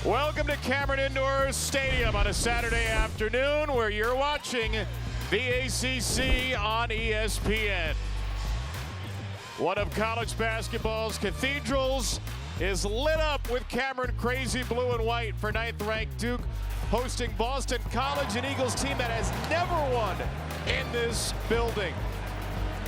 Welcome to Cameron Indoor Stadium on a Saturday afternoon where you're watching the ACC on ESPN. One of college basketball's cathedrals is lit up with Cameron crazy blue and white for 9th-ranked Duke hosting Boston College, an Eagles team that has never won in this building.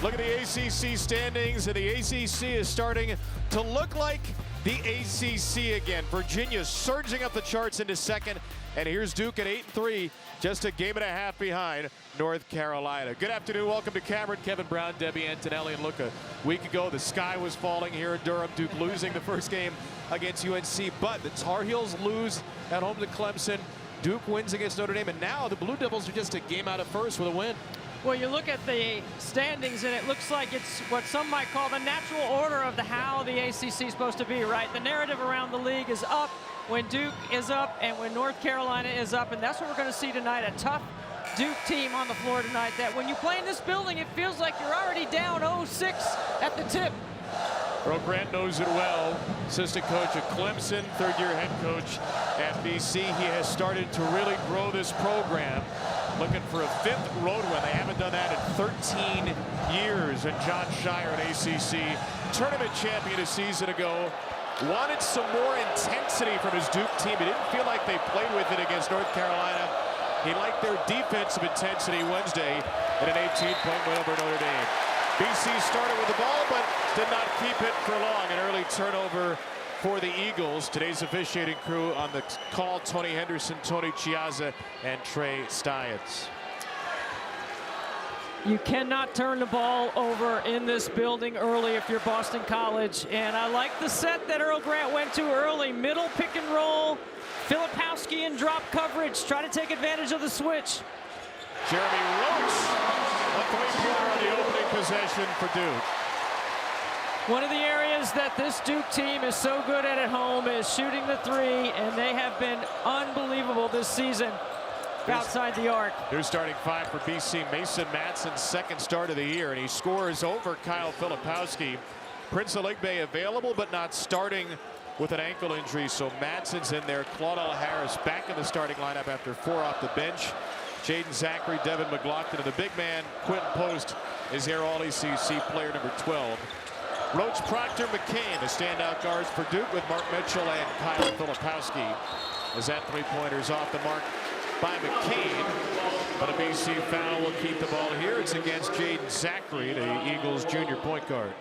Look at the ACC standings, and the ACC is starting to look like the ACC again. Virginia surging up the charts into second, and here's Duke at 8-3, just a game and a half behind North Carolina. Good afternoon, welcome to Cameron. Kevin Brown, Debbie Antonelli, and look, a week ago the sky was falling here in Durham. Duke losing the first game against UNC, but the Tar Heels lose at home to Clemson. Duke wins against Notre Dame, and now the Blue Devils are just a game out of first with a win. Well, you look at the standings, and it looks like it's what some might call the natural order of how the ACC is supposed to be, right? The narrative around the league is up when Duke is up and when North Carolina is up, and that's what we're going to see tonight, a tough Duke team on the floor tonight that when you play in this building, it feels like you're already down 0-6 at the tip. Earl Grant knows it well. Assistant coach at Clemson, third-year head coach at BC. He has started to really grow this program, looking for a fifth road win. They haven't done that in 13 years. And Jon Scheyer, an ACC tournament champion a season ago, wanted some more intensity from his Duke team. He didn't feel like they played with it against North Carolina. He liked their defensive intensity Wednesday in an 18-point win over Notre Dame. BC started with the ball, but did not keep it for long. An early turnover for the Eagles. Today's officiating crew on the call: Tony Henderson, Tony Chiazza, and Trey Stiants. You cannot turn the ball over in this building early if you're Boston College. And I like the set that Earl Grant went to early. Middle pick and roll. Filipowski in drop coverage. Try to take advantage of the switch. Jeremy Roach, a three-pointer on the opening possession for Duke. One of the areas that this Duke team is so good at home is shooting the three, and they have been unbelievable this season outside the arc. Here's starting five for BC. Mason Matson's second start of the year, and he scores over Kyle Filipowski. Prince Aligbe available, but not starting with an ankle injury, so Matson's in there. Claudel Harris back in the starting lineup after 4 off the bench. Jaden Zachary, Devin McLaughlin, and the big man, Quentin Post, is here, all-ACC player number 12. Roach, Proctor, McCain, the standout guards for Duke, with Mark Mitchell and Kyle Filipowski. As that three-pointer's off the mark by McCain, but a BC foul will keep the ball here. It's against Jaden Zachary, the Eagles' junior point guard.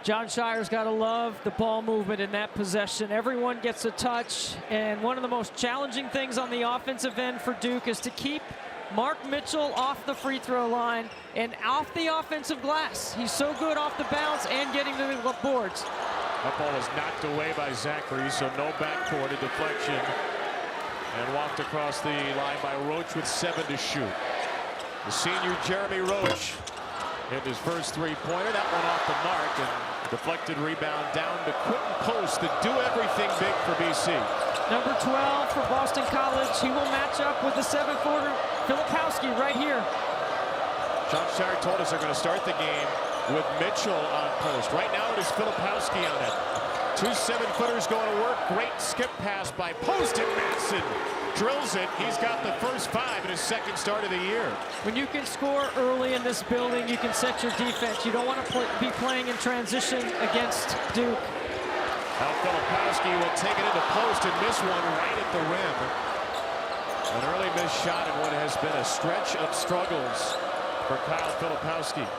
Jon Scheyer's got to love the ball movement in that possession. Everyone gets a touch, and one of the most challenging things on the offensive end for Duke is to keep Mark Mitchell off the free throw line and off the offensive glass. He's so good off the bounce and getting to the boards. That ball was knocked away by Zachary, so no backcourt, a deflection, and walked across the line by Roach with 7 to shoot. The senior Jeremy Roach hit his first three-pointer. That one off the mark, and deflected rebound down to Quentin Post to do everything big for BC. Number 12 for Boston College. He will match up with the 7-footer Filipowski right here. Jon Scheyer told us they're going to start the game with Mitchell on post. Right now it is Filipowski on it. 2 7-footers going to work. Great skip pass by Post, and Matson drills it. He's got the first 5 in his second start of the year. When you can score early in this building, you can set your defense. You don't want to be playing in transition against Duke. Now Filipowski will take it into post and miss one right at the rim. An early missed shot in what has been a stretch of struggles for Kyle Filipowski.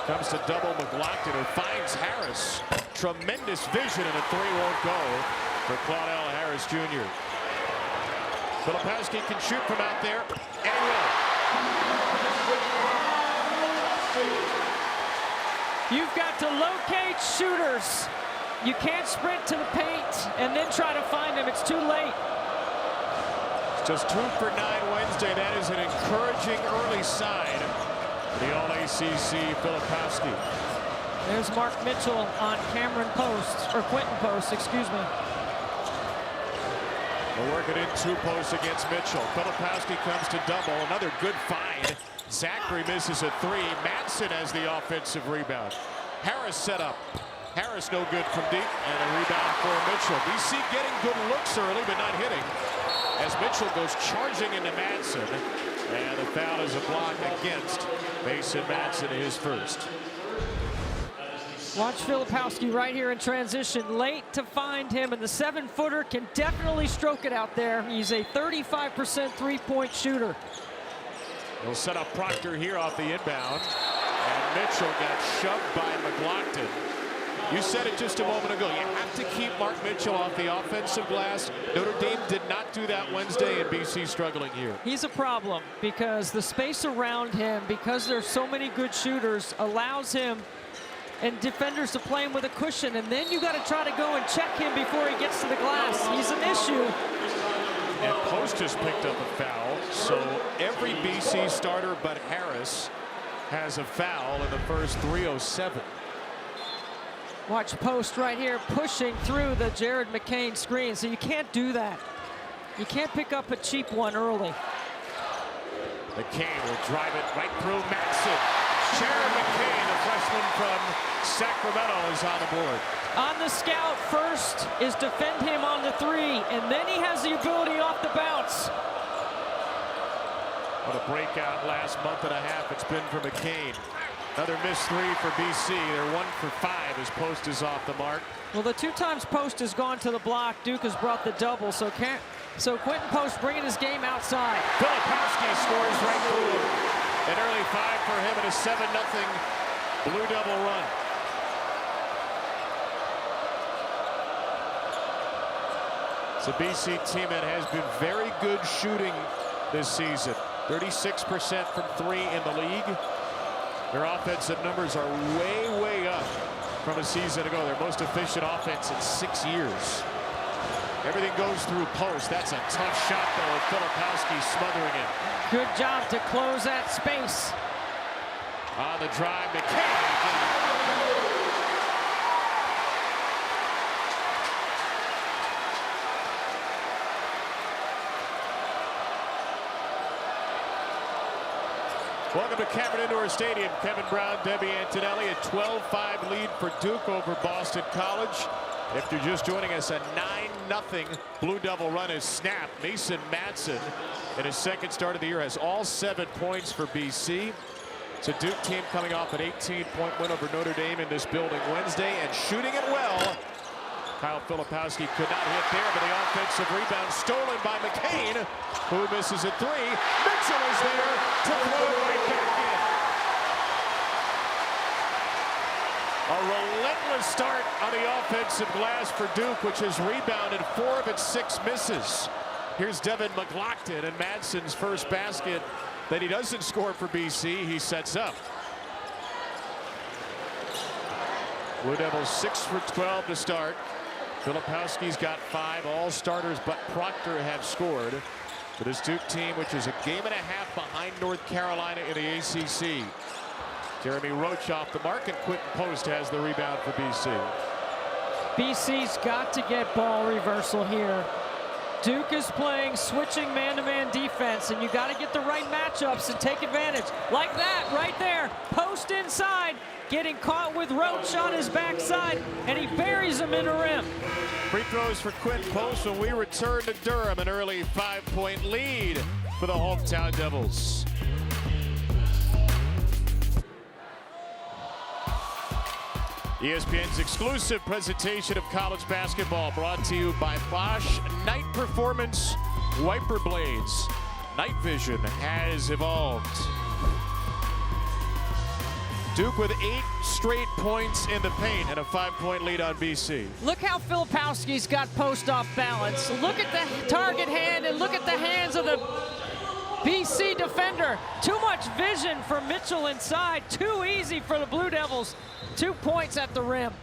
Comes to double McLaughlin, who finds Harris. Tremendous vision, and a 3 won't go for Claudel Harris Jr. Filipowski can shoot from out there, and he will. You've got to locate shooters. You can't sprint to the paint and then try to find them. It's too late. It's just 2 for 9 Wednesday. That is an encouraging early sign for the All-ACC Filipowski. There's Mark Mitchell on Cameron Post, or Quentin Post, excuse me. They'll work it in 2 posts against Mitchell. Filipowski comes to double. Another good find. Zachary misses a 3. Matson has the offensive rebound. Harris set up. Harris no good from deep, and a rebound for Mitchell. BC getting good looks early, but not hitting, as Mitchell goes charging into Madsen, and the foul is a block against Mason Madsen, his first. Watch Filipowski right here in transition, late to find him, and the 7-footer can definitely stroke it out there. He's a 35% three-point shooter. He'll set up Proctor here off the inbound, and Mitchell got shoved by McLaughlin. You said it just a moment ago. You have to keep Mark Mitchell off the offensive glass. Notre Dame did not do that Wednesday, and BC struggling here. He's a problem because the space around him, because there's so many good shooters, allows him and defenders to play him with a cushion, and then you got to try to go and check him before he gets to the glass. He's an issue. And Post has picked up a foul, so every BC starter but Harris has a foul in the first 3:07. Watch Post right here pushing through the Jared McCain screen, so you can't do that. You can't pick up a cheap one early. McCain will drive it right through Madsen. Jared McCain, the freshman from Sacramento, is on the board. On the scout first is defend him on the three, and then he has the ability off the bounce. What a breakout last month and a half it's been for McCain. Another missed three for BC. They're 1 for 5 as Post is off the mark. Well, the 2 times Post has gone to the block, Duke has brought the double, so Quentin Post bringing his game outside. Filipowski scores right through him. An early 5 for him and a 7-0 Blue Devil run. It's a BC team that has been very good shooting this season. 36% from 3 in the league. Their offensive numbers are way up from a season ago. Their most efficient offense in 6 years. Everything goes through Post. That's a tough shot, though, with Filipowski smothering it. Good job to close that space. On the drive, McCain. Welcome to Cameron Indoor Stadium. Kevin Brown, Debbie Antonelli, a 12-5 lead for Duke over Boston College. If you're just joining us, a 9-0 Blue Devil run is snapped. Mason Madsen, in his second start of the year, has all 7 points for BC. It's a Duke team coming off an 18-point win over Notre Dame in this building Wednesday and shooting it well. Kyle Filipowski could not hit there, but the offensive rebound stolen by McCain, who misses a 3. Mitchell is there to throw it right back in. A relentless start on the offensive glass for Duke, which has rebounded 4 of its 6 misses. Here's Devin McLaughlin, and Madsen's first basket that he doesn't score for BC, he sets up. Blue Devils 6 for 12 to start. Filipowski's got 5. All starters but Proctor have scored for this Duke team, which is a game and a half behind North Carolina in the ACC. Jeremy Roach off the mark, and Quentin Post has the rebound for BC. BC's got to get ball reversal here. Duke is playing switching man-to-man defense, and you got to get the right matchups and take advantage. Like that, right there. Post inside, getting caught with Roach on his backside, and he buries him in the rim. Free throws for Quentin Post when we return to Durham, an early 5-point lead for the hometown Devils. ESPN's exclusive presentation of college basketball brought to you by Bosch Night Performance Wiper Blades. Night vision has evolved. Duke with 8 straight points in the paint and a 5-point lead on BC. Look how Filipowski's got Post off balance. Look at the target hand and look at the hands of the BC defender. Too much vision for Mitchell inside. Too easy for the Blue Devils. 2 points at the rim.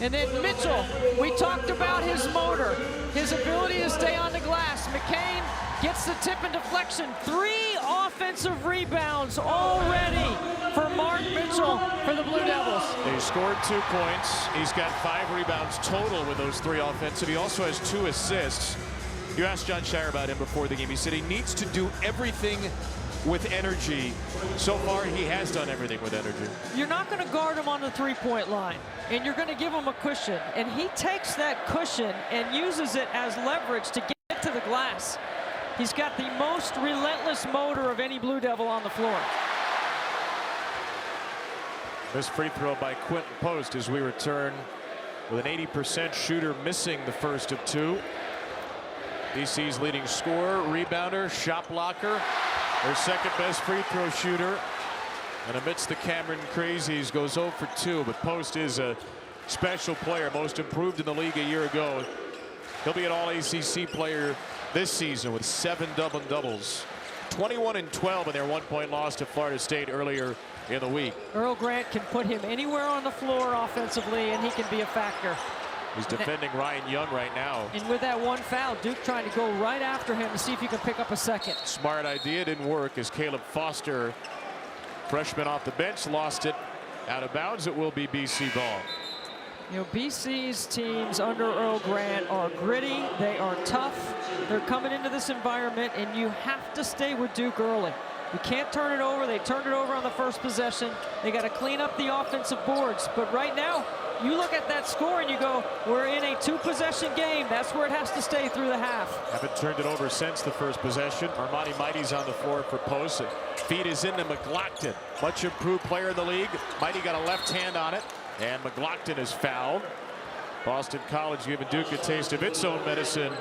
And then Mitchell, we talked about his motor, his ability to stay on the glass. McCain gets the tip and deflection. 3 offensive rebounds already for Mark Mitchell for the Blue Devils. He scored 2 points. He's got 5 rebounds total with those 3 offensive. He also has 2 assists. You asked John Shire about him before the game. He said he needs to do everything with energy. So far, he has done everything with energy. You're not going to guard him on the three-point line, and you're going to give him a cushion. And he takes that cushion and uses it as leverage to get to the glass. He's got the most relentless motor of any Blue Devil on the floor. This free throw by Quentin Post as we return with an 80% shooter, missing the first of two. BC's leading scorer, rebounder, shot blocker, their second best free throw shooter. And amidst the Cameron crazies, goes 0 for 2, but Post is a special player, most improved in the league a year ago. He'll be an all-ACC player this season with 7 double-doubles. 21 and 12 in their 1-point loss to Florida State earlier in the week. Earl Grant can put him anywhere on the floor offensively, and he can be a factor. He's defending Ryan Young right now. And with that one foul, Duke trying to go right after him to see if he can pick up a second. Smart idea, didn't work as Caleb Foster, freshman off the bench, lost it out of bounds. It will be BC ball. You know, BC's teams under Earl Grant are gritty, they are tough, they're coming into this environment, and you have to stay with Duke early. You can't turn it over. They turned it over on the first possession. They got to clean up the offensive boards. But right now, you look at that score and you go, we're in a 2-possession game. That's where it has to stay through the half. Haven't turned it over since the first possession. Armani Mighty's on the floor for Post. Feed is into McLaughlin. Much improved player in the league. Mighty got a left hand on it, and McLaughlin is fouled. Boston College giving Duke a taste of its own medicine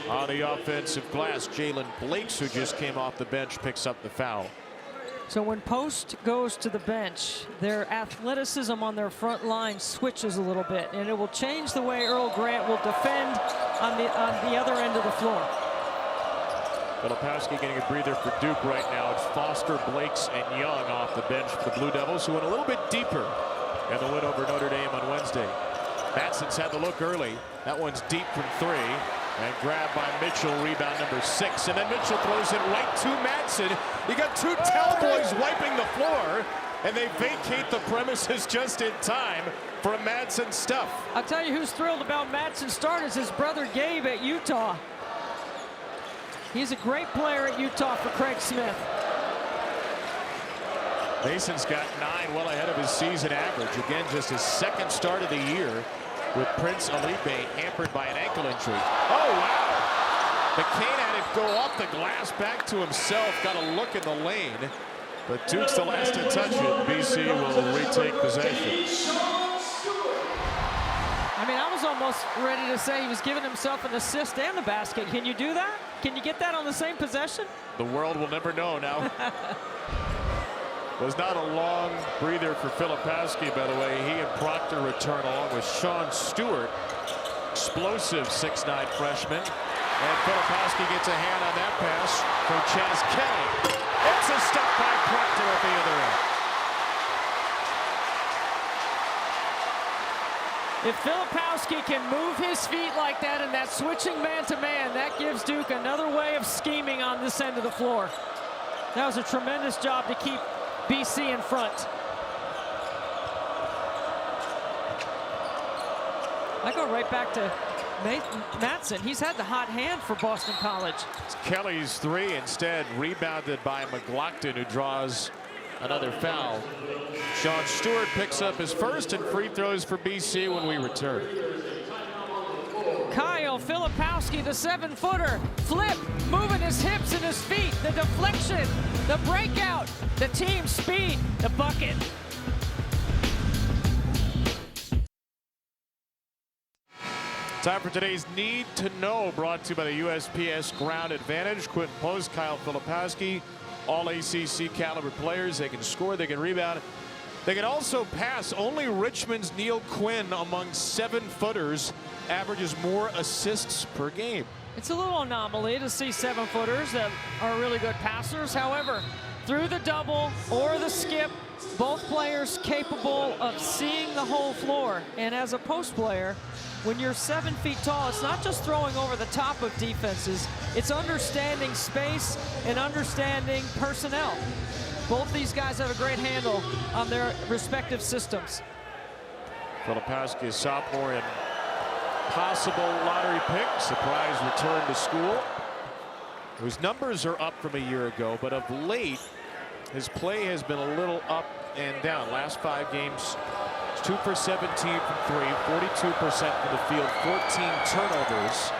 on the offensive glass. Jalen Blakes, who just came off the bench, picks up the foul. So when Post goes to the bench, their athleticism on their front line switches a little bit, and it will change the way Earl Grant will defend on the other end of the floor. Filipowski getting a breather for Duke right now. It's Foster, Blakes, and Young off the bench for the Blue Devils, who went a little bit deeper in the win over Notre Dame on Wednesday. Matson's had the look early. That one's deep from 3. And grabbed by Mitchell, rebound number 6. And then Mitchell throws it right to Matson. You got 2 towel boys wiping the floor, and they vacate the premises just in time for a Matson stuff. I'll tell you who's thrilled about Matson's start is his brother Gabe at Utah. He's a great player at Utah for Craig Smith. Mason's got 9, well ahead of his season average. Again, just his second start of the year, with Prince Alibe hampered by an ankle injury. Oh, wow! McCain had it go off the glass back to himself. Got a look in the lane. But Duke's the last to touch it. BC will retake possession. I mean, I was almost ready to say he was giving himself an assist and the basket. Can you do that? Can you get that on the same possession? The world will never know now. Was not a long breather for Filipowski, by the way. He and Proctor return along with Sean Stewart, explosive 6'9" freshman. And Filipowski gets a hand on that pass for Chaz Kelly. It's a stop by Proctor at the other end. If Filipowski can move his feet like that in that switching man-to-man, that gives Duke another way of scheming on this end of the floor. That was a tremendous job to keep BC in front. I go right back to Matson. He's had the hot hand for Boston College. It's Kelly's 3, instead rebounded by McLaughlin, who draws another foul. Sean Stewart picks up his first and free throws for BC when we return. Kyle Filipowski, the 7-footer, flip, moving his hips and his feet, the deflection, the breakout, the team speed, the bucket. Time for today's Need to Know, brought to you by the USPS Ground Advantage. Quentin Post, Kyle Filipowski, all ACC caliber players. They can score, they can rebound. They can also pass. Only Richmond's Neil Quinn, among 7-footers, averages more assists per game. It's a little anomaly to see 7-footers that are really good passers. However, through the double or the skip, both players capable of seeing the whole floor. And as a post player, when you're 7 feet tall, it's not just throwing over the top of defenses, it's understanding space and understanding personnel. Both these guys have a great handle on their respective systems. Filipowski, a sophomore and possible lottery pick. Surprise return to school. whose numbers are up from a year ago, but of late, his play has been a little up and down. Last 5 games, 2 for 17 from 3, 42% from the field, 14 turnovers.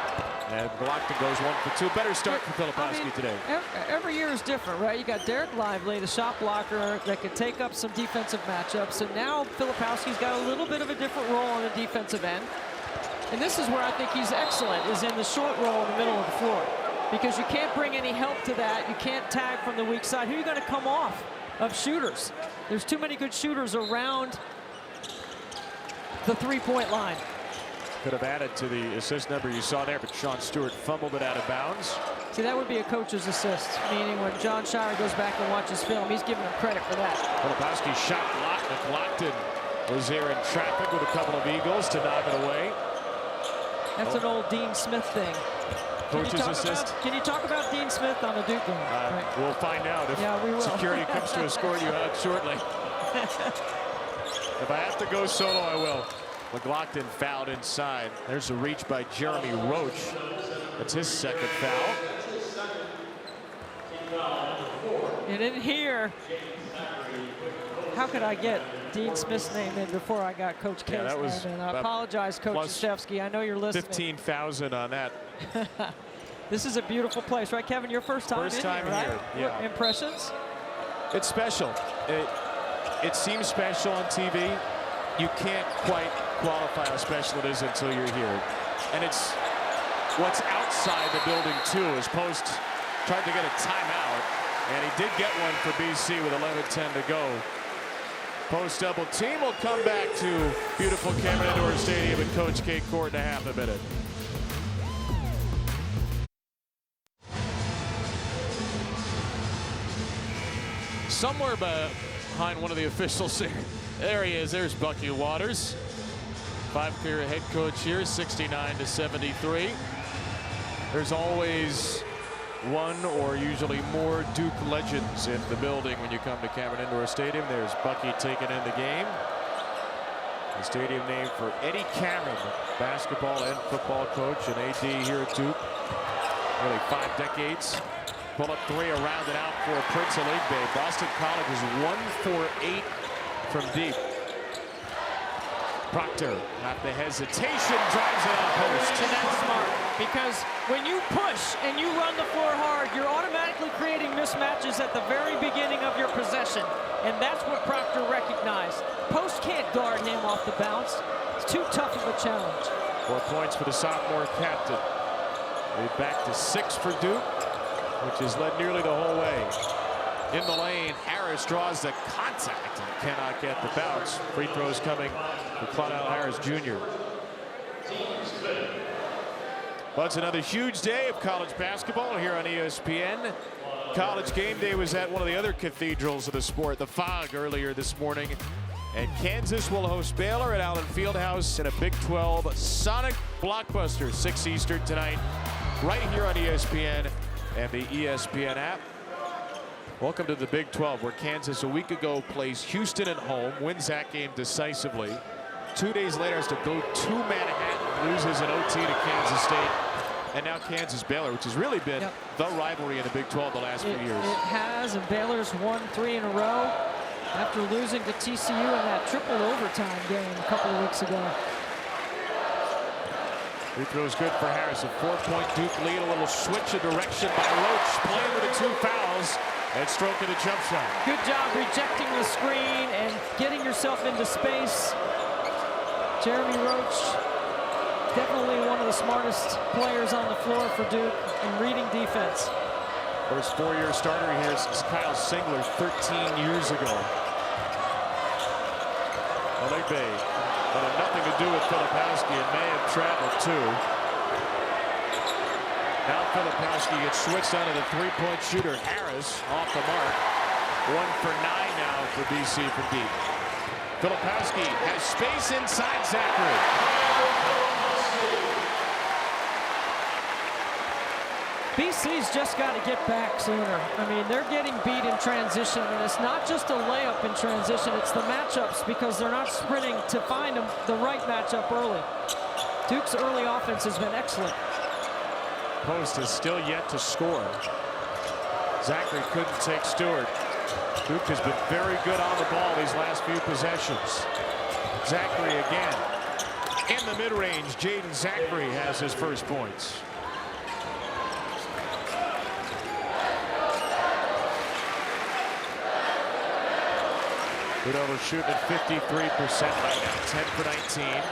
And Glockton goes 1 for 2. Better start for Filipowski today. Every year is different, right? You got Derek Lively, the shot blocker that could take up some defensive matchups. And now Filipowski's got a little bit of a different role on the defensive end. And this is where I think he's excellent, is in the short roll in the middle of the floor. Because you can't bring any help to that. You can't tag from the weak side. Who are you going to come off of shooters? There's too many good shooters around the three-point line. Could have added to the assist number you saw there, but Sean Stewart fumbled it out of bounds. See, that would be a coach's assist, meaning when John Shire goes back and watches film, he's giving him credit for that. Filipowski shot blocked, and Glockton was there in traffic with a couple of eagles to knock it away. That's an old Dean Smith thing. Coach's assist. Can you talk about Dean Smith on the Duke game? Right. We'll find out if security comes to escort you out shortly. If I have to go solo, I will. McLaughlin fouled inside. There's a reach by Jeremy Roach. That's his second foul. And in here, how could I get Dean Smith's name in before I got Coach K's name in? I apologize, Coach Krzyzewski. I know you're listening. 15,000 on that. This is a beautiful place, right, Kevin? Your first time First time here, right? here, yeah. Impressions? It's special. It seems special on TV. You can't quite qualify how special it is until you're here. And it's what's outside the building, too, as Post tried to get a timeout. And he did get one for BC with 11:10 to go. Post double team will come back to beautiful Cameron Indoor Stadium and Coach K Court in a half a minute. Somewhere behind one of the officials here. There he is. There's Bucky Waters. 5-career head coach here, 69-73. There's always one or usually more Duke legends in the building when you come to Cameron Indoor Stadium. There's Bucky taking in the game. The stadium named for Eddie Cameron, basketball and football coach and AD here at Duke. Nearly 5 decades. Pull up 3 around and out for Prince of Lake Bay. Boston College is 1 for 8 from deep. Proctor, not the hesitation, drives it on post. And that's smart, because when you push and you run the floor hard, you're automatically creating mismatches at the very beginning of your possession. And that's what Proctor recognized. Post can't guard him off the bounce. It's too tough of a challenge. 4 points for the sophomore captain. Lead back to 6 for Duke, which has led nearly the whole way. In the lane, Harris draws the contact and cannot get the bounce. Free throws coming for Claudel Harris Jr. Well, it's another huge day of college basketball here on ESPN. College game day was at one of the other cathedrals of the sport, the Fog, earlier this morning. And Kansas will host Baylor at Allen Fieldhouse in a Big 12 Sonic blockbuster, 6 Eastern tonight, right here on ESPN and the ESPN app. Welcome to the Big 12, where Kansas a week ago plays Houston at home, wins that game decisively. 2 days later has to go to Manhattan, loses an OT to Kansas State. And now Kansas-Baylor, which has really been the rivalry in the Big 12 the last few years. It has, and Baylor's won 3 in a row after losing to TCU in that triple overtime game a couple of weeks ago. Free throw's good for Harris. A 4-point Duke lead. A little switch of direction by Roach, playing with the 2 fouls. And stroking the jump shot. Good job rejecting the screen and getting yourself into space. Jeremy Roach, definitely one of the smartest players on the floor for Duke in reading defense. First 4-year starter here is Kyle Singler 13 years ago. Lake Bay had nothing to do with Filipowski and may have traveled too. Now Filipowski gets switched onto the 3-point shooter. Harris off the mark. 1 for 9 now for BC from deep. Filipowski has space inside Zachary. BC's just got to get back sooner. I mean, they're getting beat in transition, and it's not just a layup in transition, it's the matchups, because they're not sprinting to find them the right matchup early. Duke's early offense has been excellent. post is still yet to score. Zachary couldn't take Stewart. Duke has been very good on the ball these last few possessions. Zachary again. In the mid-range, Jaden Zachary has his first points. Good shooting at 53% right now, 10 for 19.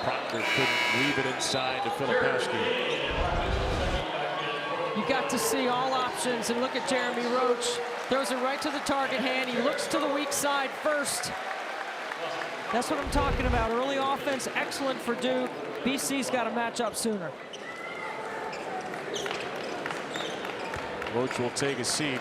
Proctor couldn't leave it inside to Filipowski. You got to see all options, and look at Jeremy Roach. Throws it right to the target hand. He looks to the weak side first. That's what I'm talking about. Early offense, excellent for Duke. BC's got to match up sooner. Roach will take a seat.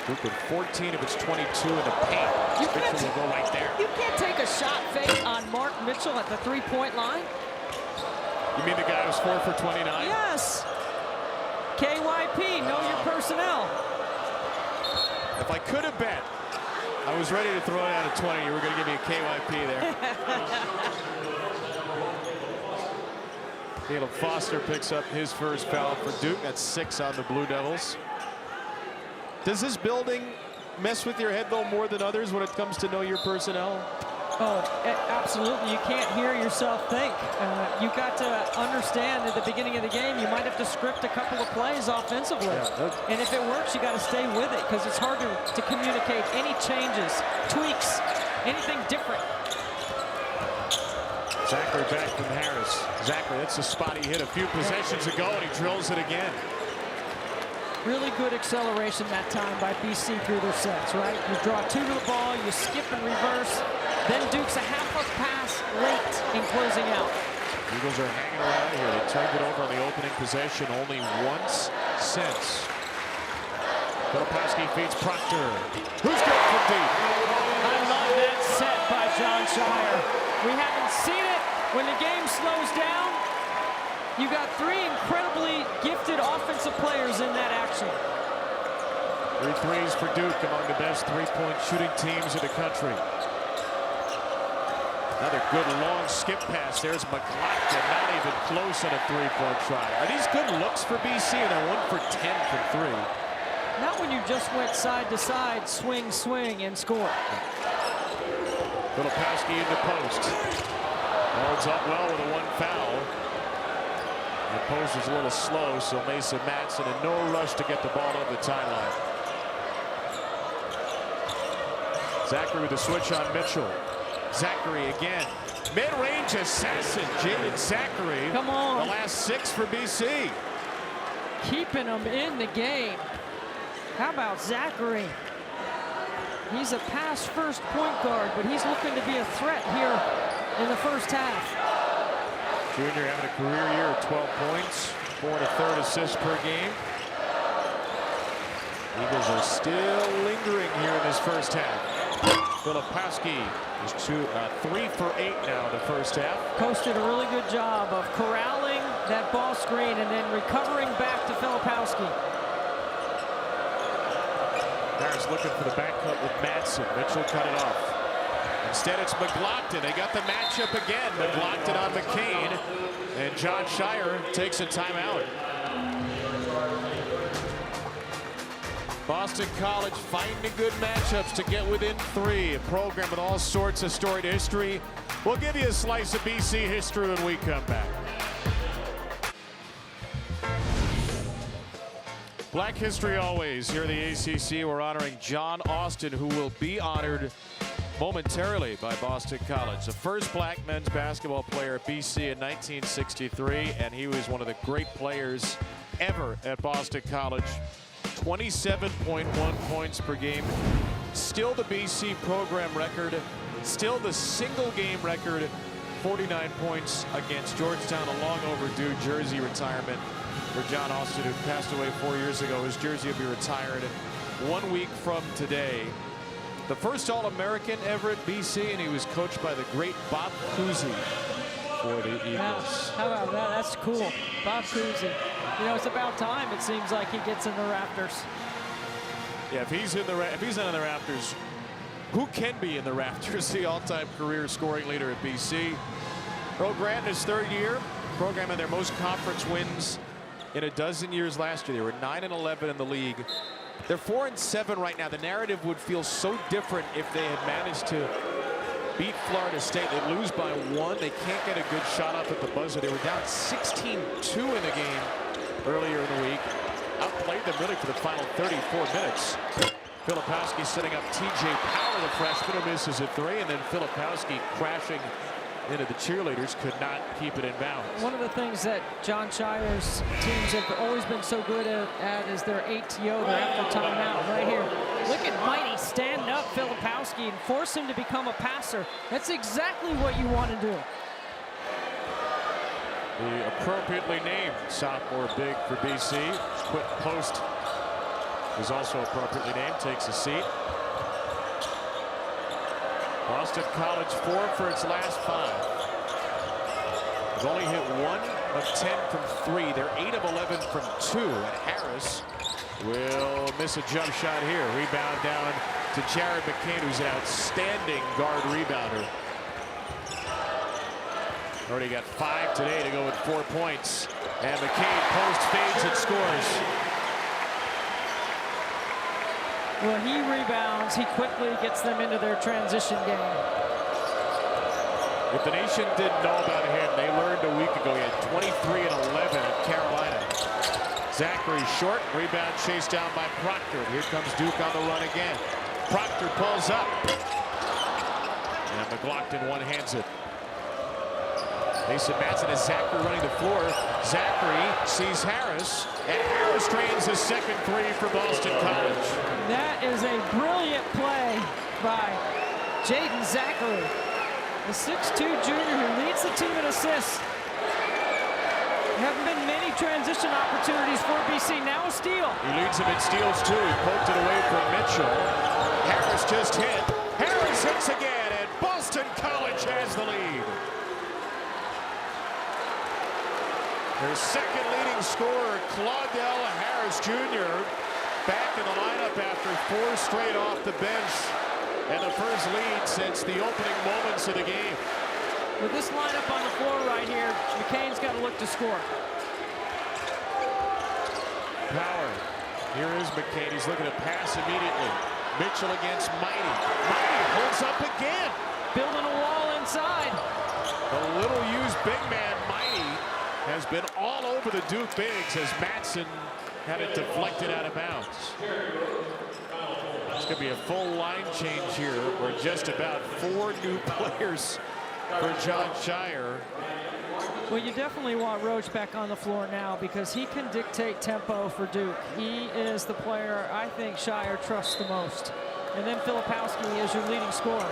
Duke with 14 of its 22 in the paint. Mitchell will go right there. You can't take a shot fake on Mark Mitchell at the three-point line. You mean the guy who's 4 for 29? Yes. KYP, know your personnel. If I could have bet, I was ready to throw it out of 20. You were going to give me a KYP there. Caleb Foster picks up his first foul for Duke. That's 6 on the Blue Devils. Does this building mess with your head, though, more than others when it comes to know your personnel? Oh, absolutely. You can't hear yourself think. You got to understand at the beginning of the game, you might have to script a couple of plays offensively. Yeah, and if it works, you got to stay with it because it's hard to communicate any changes, tweaks, anything different. Zachary back from Harris. Zachary, that's a spot he hit a few possessions ago, and he drills it again. Really good acceleration that time by BC through their sets, right? You draw 2 to the ball, you skip and reverse. Then Duke's a half a pass late in closing out. Eagles are hanging around here. They turned it over on the opening possession only once since. Filipowski feeds Proctor. Who's good from deep? I love that set by John Shire. We haven't seen it when the game slows down. You got 3 incredibly gifted offensive players in that action. 3 threes for Duke, among the best three-point shooting teams in the country. Another good long skip pass. There's McLaughlin, not even close on a three-point try. Are these good looks for BC? And they're 1 for 10 from 3. Not when you just went side to side, swing, swing, and score. Filipowski in the post. Holds up well with a 1 foul. The post is a little slow, so Mason Matson in no rush to get the ball over the timeline. Zachary with a switch on Mitchell. Zachary again. Mid-range assassin, Jaden Zachary. Come on. The last 6 for BC. Keeping them in the game. How about Zachary? He's a pass-first point guard, but he's looking to be a threat here in the first half. Junior having a career year of 12 points, 4 1/3 assists per game. Eagles are still lingering here in this first half. Filipowski is 3 for 8 now in the first half. Coach did a really good job of corralling that ball screen and then recovering back to Filipowski. Harris looking for the back cut with Matson. Mitchell cut it off. Instead, it's McLaughlin. They got the matchup again. McLaughlin on McCain. And John Shire takes a timeout. Boston College finding good matchups to get within 3. A program with all sorts of storied history. We'll give you a slice of BC history when we come back. Black history always. Here at the ACC, we're honoring John Austin, who will be honored momentarily by Boston College. The first black men's basketball player at BC in 1963, and he was one of the great players ever at Boston College. 27.1 points per game. Still the BC program record. Still the single game record. 49 points against Georgetown. A long overdue jersey retirement for John Austin, who passed away 4 years ago. His jersey will be retired 1 week from today. The first All-American ever at BC, and he was coached by the great Bob Cousy for the Eagles. How about that? That's cool. Bob Cousy. You know, it's about time, it seems like, he gets in the rafters. Yeah, if he's not in the rafters, who can be in the rafters? The all-time career scoring leader at BC. Earl Grant in his 3rd year. program had their most conference wins in a dozen years last year. They were 9-11 in the league. They're 4-7 right now. The narrative would feel so different if they had managed to beat Florida State. They lose by 1. They can't get a good shot off at the buzzer. They were down 16-2 in the game earlier in the week. Outplayed them really for the final 34 minutes. Filipowski setting up T.J. Power, the freshman, who misses a 3, and then Filipowski crashing into the cheerleaders, could not keep it in bounds. One of the things that Jon Scheyer's teams have always been so good at is their ATO, their after timeout. Right here, look at Mighty stand up Filipowski and force him to become a passer. That's exactly what you want to do. The appropriately named sophomore big for BC, Quit Post, is also appropriately named, takes a seat. Boston College 4 for its last 5. They've only hit 1 of 10 from 3. They're 8 of 11 from 2. And Harris will miss a jump shot here. Rebound down to Jared McCain, who's an outstanding guard rebounder. Already got 5 today to go with 4 points. And McCain post fades and scores. Well, he rebounds. He quickly gets them into their transition game. If the nation didn't know about him, they learned a week ago. He had 23 and 11 at Carolina. Zachary short, rebound chased down by Proctor. Here comes Duke on the run again. Proctor pulls up. And McLaughlin one-hands it. Mason Matson has Zachary running the floor. Zachary sees Harris, and Harris drains his second 3 for Boston College. That is a brilliant play by Jaden Zachary, the 6'2" junior who leads the team in assists. There haven't been many transition opportunities for BC. Now a steal. He leads them in steals too. He poked it away from Mitchell. Harris just hit. Harris hits again, and Boston College has the lead. Their second leading scorer, Claudell Harris Jr., back in the lineup after 4 straight off the bench, and the first lead since the opening moments of the game. With this lineup on the floor right here, McCain's got to look to score. Power. Here is McCain. He's looking to pass immediately. Mitchell against Mighty. Mighty holds up again. Building a wall inside. The little used big man, Mighty, has been all over the Duke bigs as Matson had it deflected out of bounds. It's going to be a full line change here, or just about 4 new players for Jon Scheyer. Well, you definitely want Roach back on the floor now because he can dictate tempo for Duke. He is the player I think Scheyer trusts the most. And then Filipowski is your leading scorer.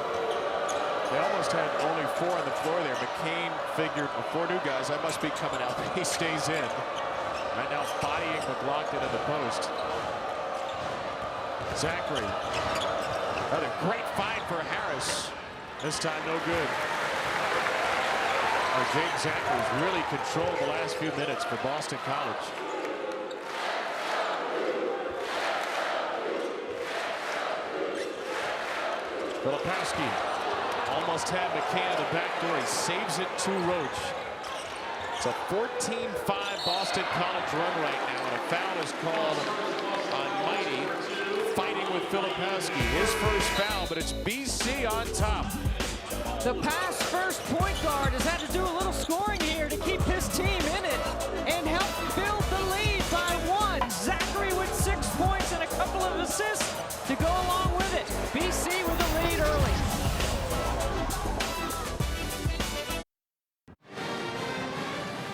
They almost had only 4 on the floor there. McCain figured, 4 new guys, I must be coming out. He stays in. Right now bodying McLaughlin in the post. Zachary. Another great find for Harris. This time no good. Jaden Zachary's really controlled the last few minutes for Boston College. Filipowski almost had McCann at the back door. He saves it to Roach. It's a 14-5 Boston College run right now, and a foul is called on Mighty, fighting with Filipowski. His first foul, but it's BC on top. The pass first point guard has had to do a little scoring here to keep his team in it and help build the lead by 1. Zachary with 6 points and a couple of assists to go along with it. BC with the lead early.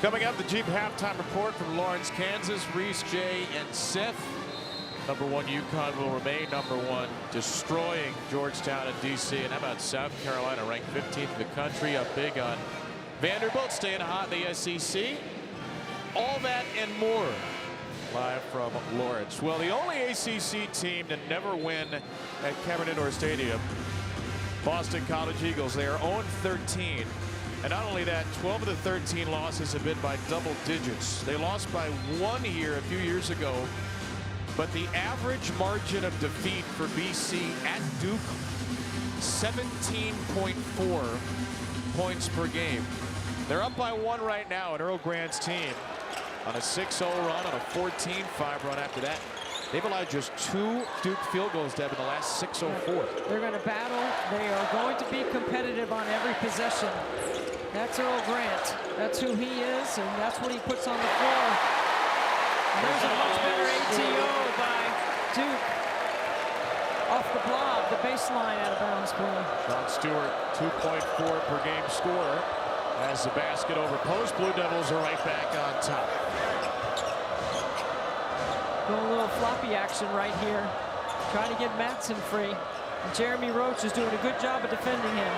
Coming up, the Jeep halftime report from Lawrence, Kansas. Reese, Jay, and Seth. Number 1 UConn will remain number 1, destroying Georgetown and DC. And how about South Carolina, ranked 15th in the country, up big on Vanderbilt, staying hot in the SEC. All that and more live from Lawrence. Well, the only ACC team to never win at Cameron Indoor Stadium, Boston College Eagles. They are 0-13. And not only that, 12 of the 13 losses have been by double digits. They lost by 1 here a few years ago. But the average margin of defeat for BC at Duke, 17.4 points per game. They're up by 1 right now, and Earl Grant's team on a 6-0 run, on a 14-5 run after that. They've allowed just 2 Duke field goals, Deb, in the last 6:04. They're going to battle. They are going to be competitive on every possession. That's Earl Grant. That's who he is, and that's what he puts on the floor. And there's a much better ATO by Duke. Off the blob, the baseline out of bounds play. Sean Stewart, 2.4 per game scorer. As the basket over post, Blue Devils are right back on top. Going a little floppy action right here. Trying to get Matson free. And Jeremy Roach is doing a good job of defending him.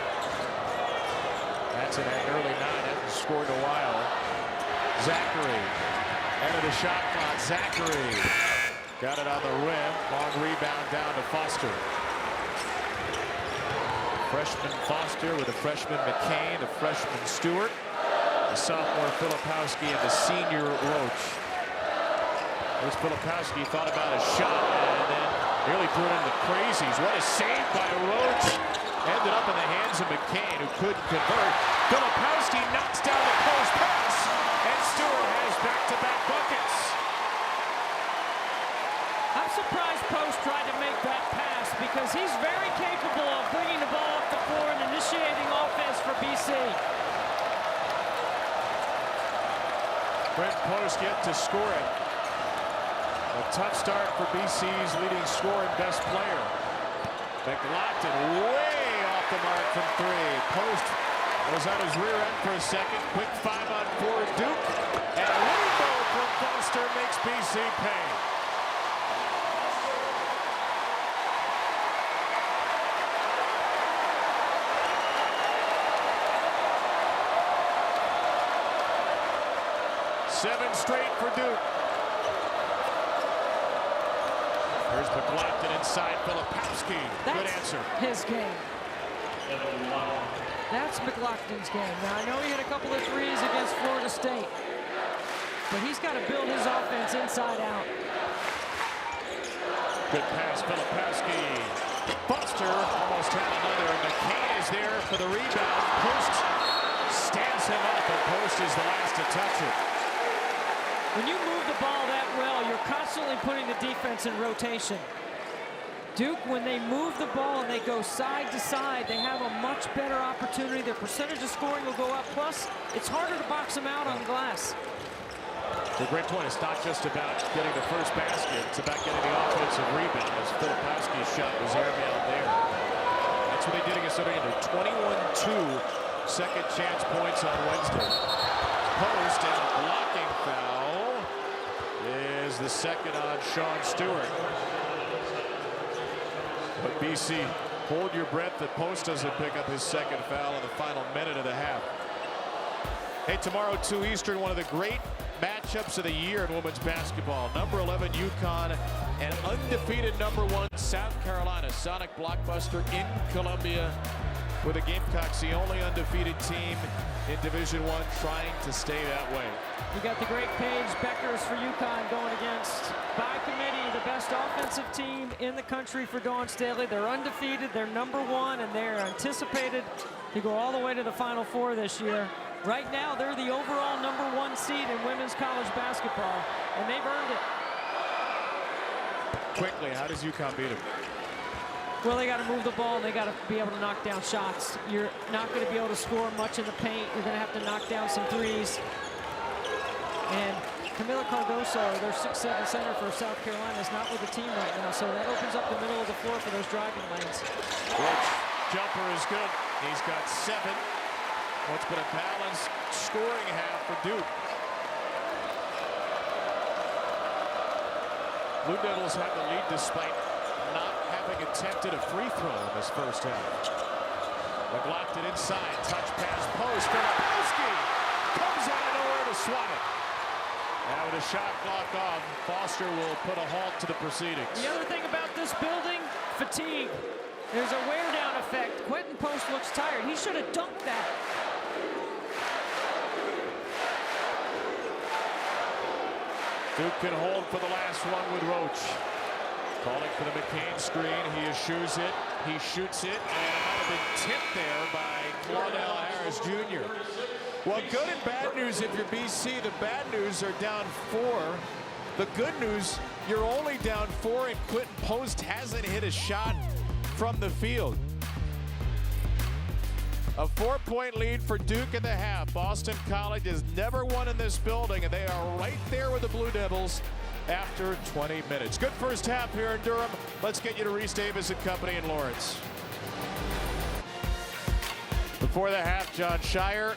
Matson at early 9, hasn't scored in a while. Zachary, end of the shot clock. Zachary got it on the rim. Long rebound down to Foster. Freshman Foster with the freshman McCain, the freshman Stewart, the sophomore Filipowski, and the senior Roach. There's Filipowski, thought about a shot and then nearly threw it into the crazies. What a save by Roach. Ended up in the hands of McCain, who couldn't convert. Filipowski knocks down the post pass, and Stewart has back-to-back buckets. I'm surprised Post tried to make that pass because he's very capable of bringing the ball up the floor and initiating offense for BC. Brent Post yet to score it. A tough start for BC's leading scorer and best player. McLaughlin way off the mark from 3. Post was on his rear end for a second. Quick 5-on-4 Duke. And a rainbow from Foster makes BC pay. Seven straight for Duke. Here's McLaughlin inside Filipowski. Good answer. His game. That's McLaughlin's game. Now, I know he hit a couple of threes against Florida State, but he's got to build his offense inside out. Good pass, Filipowski. Foster almost had another. McCain is there for the rebound. Post stands him up, and Post is the last to touch it. When you move the ball that well, you're constantly putting the defense in rotation. Duke, when they move the ball and they go side to side, they have a much better opportunity. Their percentage of scoring will go up. Plus, it's harder to box them out on glass. The great point. It's not just about getting the first basket. It's about getting the offensive rebound. As Filipowski's shot was airmailed there. That's what they did against Notre Dame. 21-2 second chance points on Wednesday. Post and a blocking foul is the second on Sean Stewart. But BC, hold your breath that Post doesn't pick up his second foul in the final minute of the half. Hey, tomorrow 2 Eastern, one of the great matchups of the year in women's basketball. Number 11 UConn and undefeated number 1 South Carolina. Sonic blockbuster in Columbia, with the Gamecocks the only undefeated team in Division I, trying to stay that way. You got the great Paige Beckers for UConn going against, by committee, the best offensive team in the country for Dawn Staley. They're undefeated, they're number 1, and they're anticipated to go all the way to the Final Four this year. Right now, they're the overall number 1 seed in women's college basketball, and they've earned it. Quickly, how does UConn beat them? Well, they got to move the ball, and they got to be able to knock down shots. You're not going to be able to score much in the paint. You're going to have to knock down some threes. And Camila Cardoso, their 6'7" center for South Carolina, is not with the team right now, so that opens up the middle of the floor for those driving lanes. Roach, jumper is good. He's got 7. What's been a balanced scoring half for Duke. Blue Devils have the lead despite not having attempted a free throw in this first half. McLaughlin inside, touch pass, post. Filipowski comes out of nowhere to swat it. Now with a shot clock off, Foster will put a halt to the proceedings. The other thing about this building, fatigue. There's a wear down effect. Quentin Post looks tired. He should have dunked that. Duke can hold for the last one with Roach. Calling for the McCain screen. He eschews it. He shoots it. And it might have been tipped there by Claudell Harris Jr. Well, good and bad news if you're BC. The bad news are down 4. The good news, you're only down 4, and Quentin Post hasn't hit a shot from the field. A 4-point lead for Duke in the half. Boston College has never won in this building, and they are right there with the Blue Devils after 20 minutes. Good first half here in Durham. Let's get you to Reese Davis and company in Lawrence. Before the half, John Shire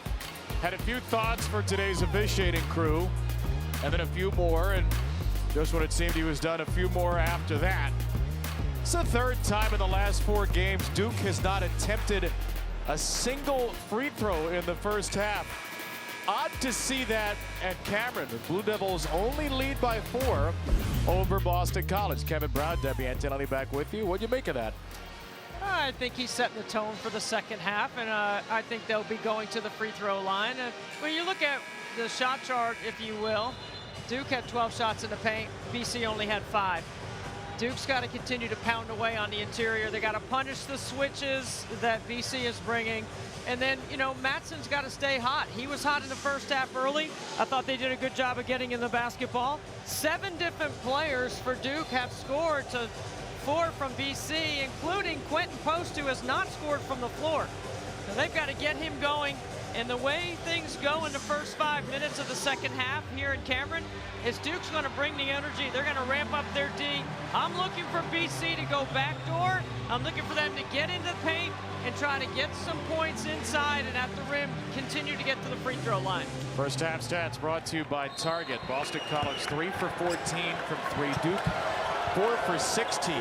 had a few thoughts for today's officiating crew, and then a few more, and just when it seemed he was done, a few more after that. It's the third time in the last 4 games Duke has not attempted a single free throw in the first half. Odd to see that at Cameron. The Blue Devils only lead by 4 over Boston College. Kevin Brown, Debbie Antonelli back with you. What do you make of that? I think he's setting the tone for the second half, and I think they'll be going to the free throw line. When you look at the shot chart, if you will, Duke had 12 shots in the paint. BC only had 5. Duke's got to continue to pound away on the interior. They got to punish the switches that BC is bringing. And then, you know, Matson's got to stay hot. He was hot in the first half early. I thought they did a good job of getting in the basketball. 7 different players for Duke have scored to 4 from BC, including Quentin Post, who has not scored from the floor. So they've got to get him going. And the way things go in the first 5 minutes of the second half here in Cameron is Duke's going to bring the energy. They're going to ramp up their D. I'm looking for BC to go backdoor. I'm looking for them to get into the paint and try to get some points inside and at the rim, continue to get to the free throw line. First half stats brought to you by Target. Boston College 3 for 14 from 3. Duke 4 for 16.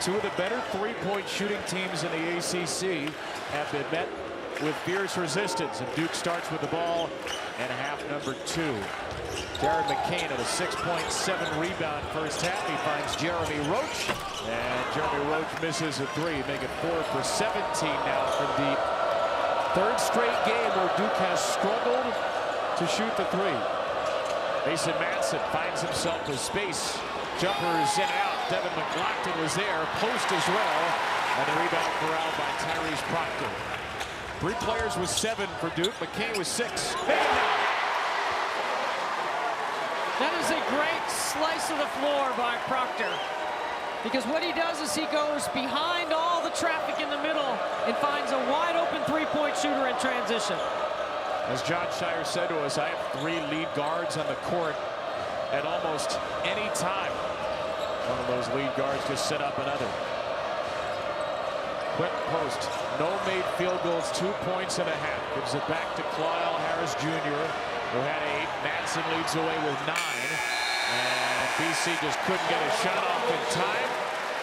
2 of the better 3-point shooting teams in the ACC have been met with fierce resistance, and Duke starts with the ball in half number 2. Darren McCain at a 6.7 rebound first half. He finds Jeremy Roach, and Jeremy Roach misses a 3, make it 4 for 17 now from deep. Third straight game where Duke has struggled to shoot the 3. Mason Matson finds himself with space. Jumpers in and out. Devin McLaughlin was there. Post as well. And the rebound corralled by Tyrese Proctor. 3 players with 7 for Duke. McCain with 6. That is a great slice of the floor by Proctor. Because what he does is he goes behind all the traffic in the middle and finds a wide open 3-point shooter in transition. As John Shire said to us, I have 3 lead guards on the court at almost any time. One of those lead guards just set up another. Quentin Post, no made field goals, 2 points and a half. Gives it back to Kyle Harris Jr., who had 8. Matson leads away with 9. And BC just couldn't get a shot off in time.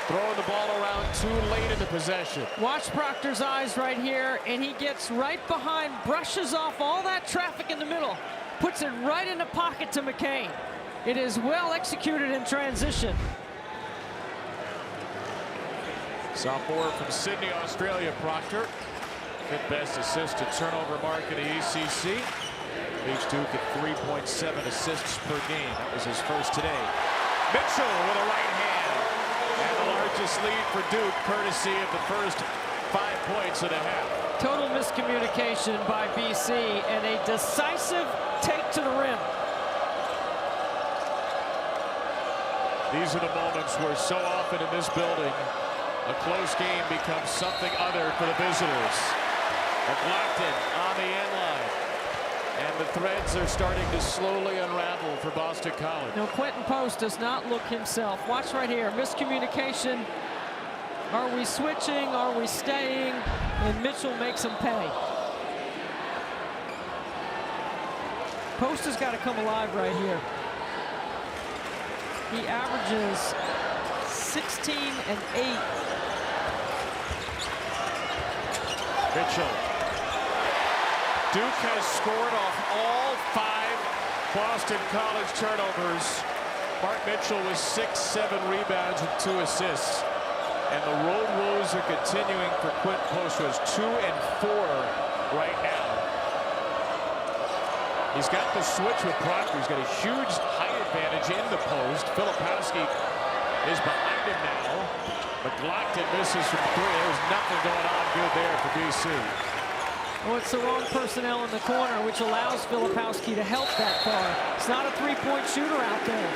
Throwing the ball around too late in the possession. Watch Proctor's eyes right here, and he gets right behind, brushes off all that traffic in the middle, puts it right in the pocket to McCain. It is well executed in transition. Sophomore from Sydney, Australia, Proctor. 5th best assist to turnover mark in the ACC. Leads Duke at 3.7 assists per game. That was his first today. Mitchell with a right hand. And the largest lead for Duke, courtesy of the first 5 points and a half. Total miscommunication by BC and a decisive take to the rim. These are the moments where so often in this building, a close game becomes something other for the visitors. McLaughlin on the end line. And the threads are starting to slowly unravel for Boston College. No, Quentin Post does not look himself. Watch right here, miscommunication. Are we switching? Are we staying? And Mitchell makes him pay. Post has got to come alive right here. He averages 16 and 8. Mitchell. Duke has scored off all 5 Boston College turnovers. Mark Mitchell with 6, 7 rebounds and 2 assists. And the road woes are continuing for Quentin Post, who has 2 and 4 right now. He's got the switch with Proctor. He's got a huge height advantage in the post. Filipowski is behind him now. McLaughlin misses from 3. There's nothing going on good there for BC. Oh, it's the wrong personnel in the corner, which allows Filipowski to help that far. It's not a three-point shooter out there.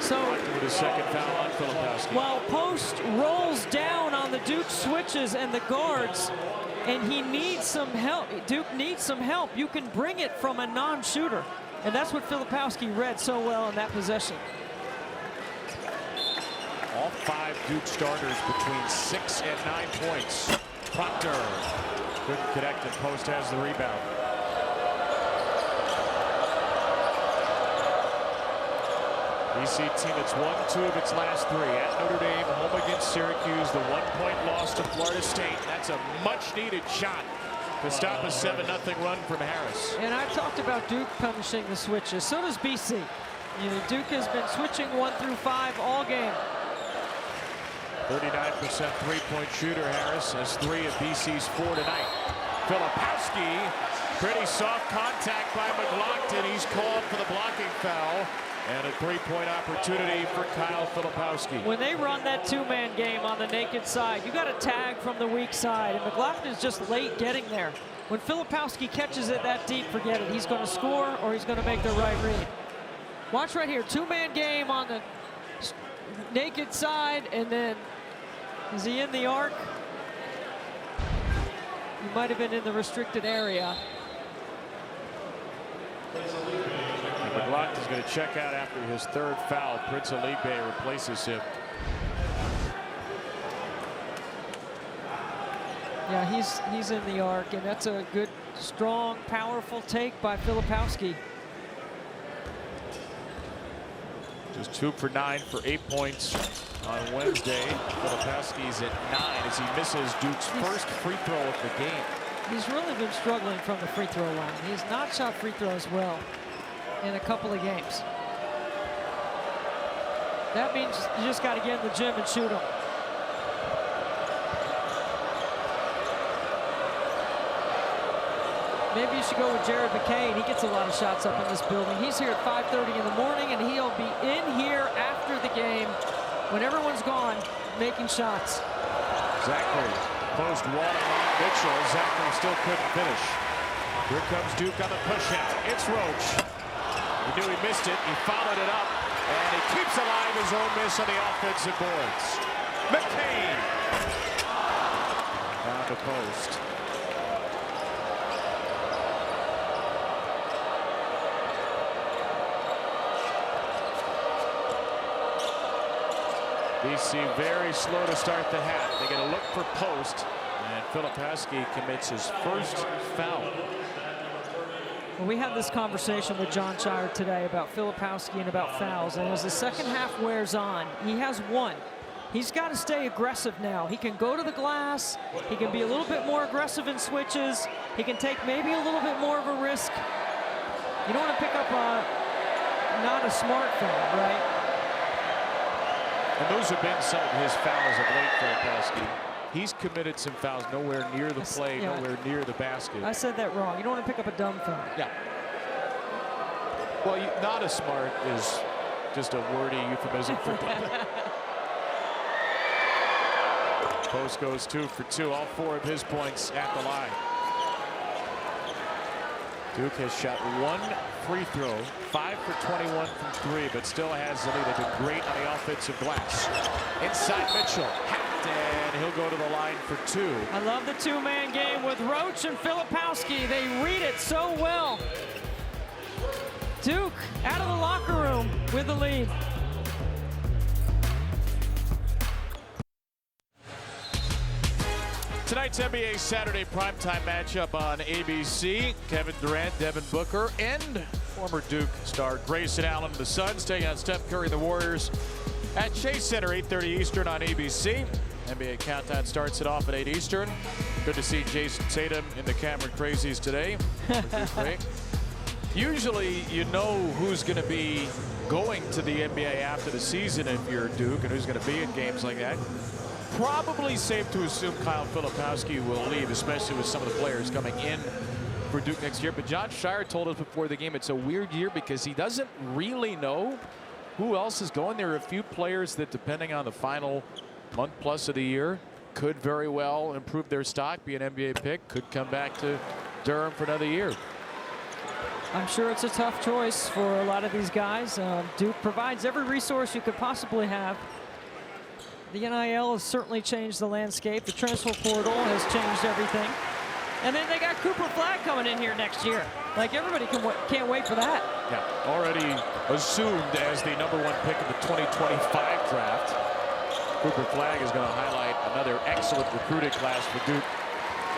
So with his second foul on Filipowski. While Post rolls down on the Duke switches and the guards, and he needs some help. Duke needs some help. You can bring it from a non-shooter. And that's what Filipowski read so well in that possession. All 5 Duke starters between 6 and 9 points. Proctor couldn't connect, and Post has the rebound. BC team, it's won 2 of its last 3 at Notre Dame, home against Syracuse. The 1-point loss to Florida State. That's a much-needed shot to stop a 7-0 run from Harris. And I talked about Duke punishing the switches. So does BC. You know, Duke has been switching 1 through 5 all game. 39% three-point shooter. Harris has 3 of BC's 4 tonight. Filipowski, pretty soft contact by McLaughlin. He's called for the blocking foul. And a 3-point opportunity for Kyle Filipowski. When they run that 2-man game on the naked side, you got to tag from the weak side. And McLaughlin is just late getting there. When Filipowski catches it that deep, forget it. He's going to score or he's going to make the right read. Watch right here. 2-man game on the naked side. And then, is he in the arc? He might have been in the restricted area. McLaughlin's going to check out after his 3rd foul. Prince Alibe replaces him. Yeah, he's in the arc, and that's a good, strong, powerful take by Filipowski. Just 2 for 9 for 8 points on Wednesday. Filipowski's at 9 as he misses Duke's first free throw of the game. He's really been struggling from the free throw line. He has not shot free throws well in a couple of games. That means you just got to get in the gym and shoot them. Maybe you should go with Jared McCain. He gets a lot of shots up in this building. He's here at 5:30 in the morning, and he'll be in here after the game when everyone's gone making shots. Zachary, post wall on Mitchell. Zachary still couldn't finish. Here comes Duke on the push out. It's Roach. He knew he missed it. He followed it up, and he keeps alive his own miss on the offensive boards. McCain down the post. BC very slow to start the half. They get a look for Post, and Filipowski commits his first foul. Well, we had this conversation with John Shire today about Filipowski and about fouls, and as the second half wears on, he has 1. He's got to stay aggressive now. He can go to the glass. He can be a little bit more aggressive in switches. He can take maybe a little bit more of a risk. You don't want to pick up not a smart foul, right? And those have been some of his fouls of late, Filipowski. He's committed some fouls nowhere near the play, nowhere near the basket. I said that wrong. You don't want to pick up a dumb foul. Yeah. Well, not as smart is just a wordy euphemism for dumb. Post goes 2 for 2. All 4 of his points at the line. Duke has shot 1 free throw, 5 for 21 from 3, but still has the lead. They've been great on the offensive glass. Inside Mitchell, hacked, and he'll go to the line for 2. I love the 2-man game with Roach and Filipowski. They read it so well. Duke out of the locker room with the lead. Tonight's NBA Saturday primetime matchup on ABC. Kevin Durant, Devin Booker, and former Duke star Grayson Allen of the Suns taking on Steph Curry, the Warriors, at Chase Center, 8:30 Eastern on ABC. NBA Countdown starts it off at 8 Eastern. Good to see Jason Tatum in the Cameron Crazies today. Usually you know who's going to be going to the NBA after the season if you're Duke and who's going to be in games like that. Probably safe to assume Kyle Filipowski will leave, especially with some of the players coming in for Duke next year. But John Shire told us before the game it's a weird year because he doesn't really know who else is going. There are a few players that, depending on the final month plus of the year, could very well improve their stock, be an NBA pick, could come back to Durham for another year. I'm sure it's a tough choice for a lot of these guys. Duke provides every resource you could possibly have. The NIL has certainly changed the landscape. The transfer portal has changed everything. And then they got Cooper Flagg coming in here next year. Like, everybody can't wait for that. Yeah, already assumed as the #1 pick in the 2025 draft. Cooper Flagg is going to highlight another excellent recruiting class for Duke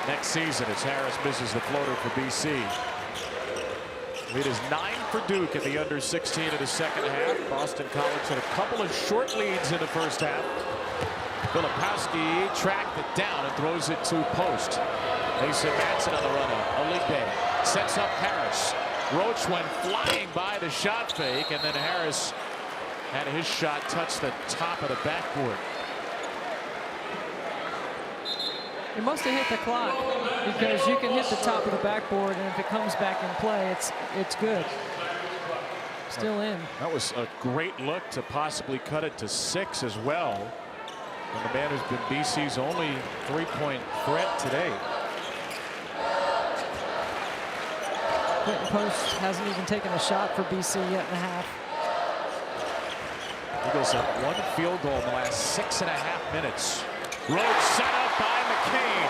next season as Harris misses the floater for BC. It is 9 for Duke in the under-16 of the second half. Boston College had a couple of short leads in the first half. Filipowski tracked it down and throws it to post. Mason Manson on the run up. Oligbe sets up Harris. Roach went flying by the shot fake, and then Harris had his shot touch the top of the backboard. It must have hit the clock, because you can hit the top of the backboard, and if it comes back in play, it's good. Still in. That was a great look to possibly cut it to 6 as well. And the man who's been BC's only 3-point threat today. Quentin Post hasn't even taken a shot for BC yet in the half. Eagles have 1 field goal in the last 6.5 minutes. Roach set up by McCain.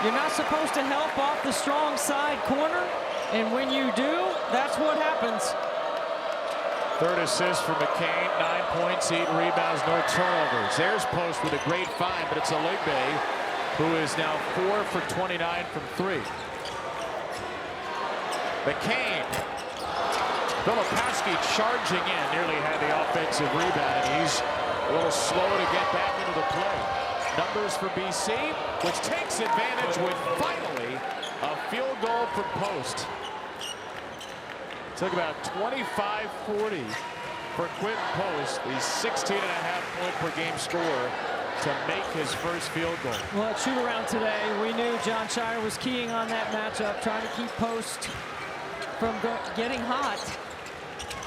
You're not supposed to help off the strong side corner, and when you do, that's what happens. 3rd assist for McCain, 9 points, 8 rebounds, no turnovers. There's Post with a great find, but it's Oligbe who is now 4 for 29 from 3. McCain. Filipowski charging in, nearly had the offensive rebound, and he's a little slow to get back into the play. Numbers for BC, which takes advantage with finally a field goal from Post. Took about 25-40 for Quentin Post, the 16.5-point per game scorer, to make his first field goal. Well, at shoot around today, we knew John Shire was keying on that matchup, trying to keep Post from getting hot.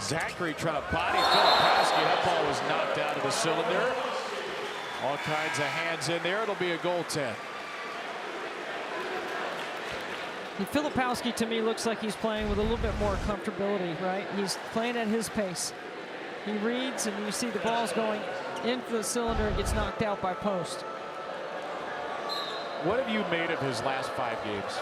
Zachary trying to body Filipowski. That ball was knocked out of the cylinder. All kinds of hands in there. It'll be a goaltend. Filipowski, to me, looks like he's playing with a little bit more comfortability, right? He's playing at his pace. He reads, and you see the ball's going into the cylinder and gets knocked out by Post. What have you made of his last 5 games?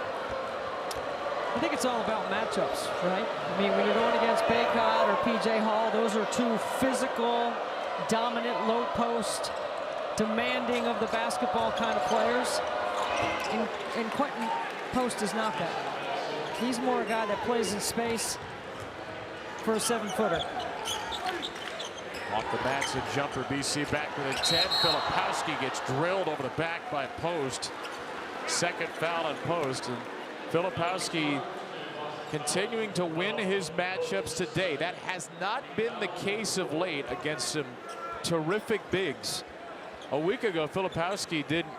I think it's all about matchups, right? I mean, when you're going against Baycott or P.J. Hall, those are 2 physical, dominant, low post, demanding of the basketball kind of players. And Quentin Post is not that. He's more a guy that plays in space for a 7-footer. Off the mats, a jumper. BC back within 10. Filipowski gets drilled over the back by Post. Second foul on Post. And Filipowski continuing to win his matchups today. That has not been the case of late against some terrific bigs. A week ago, Filipowski didn't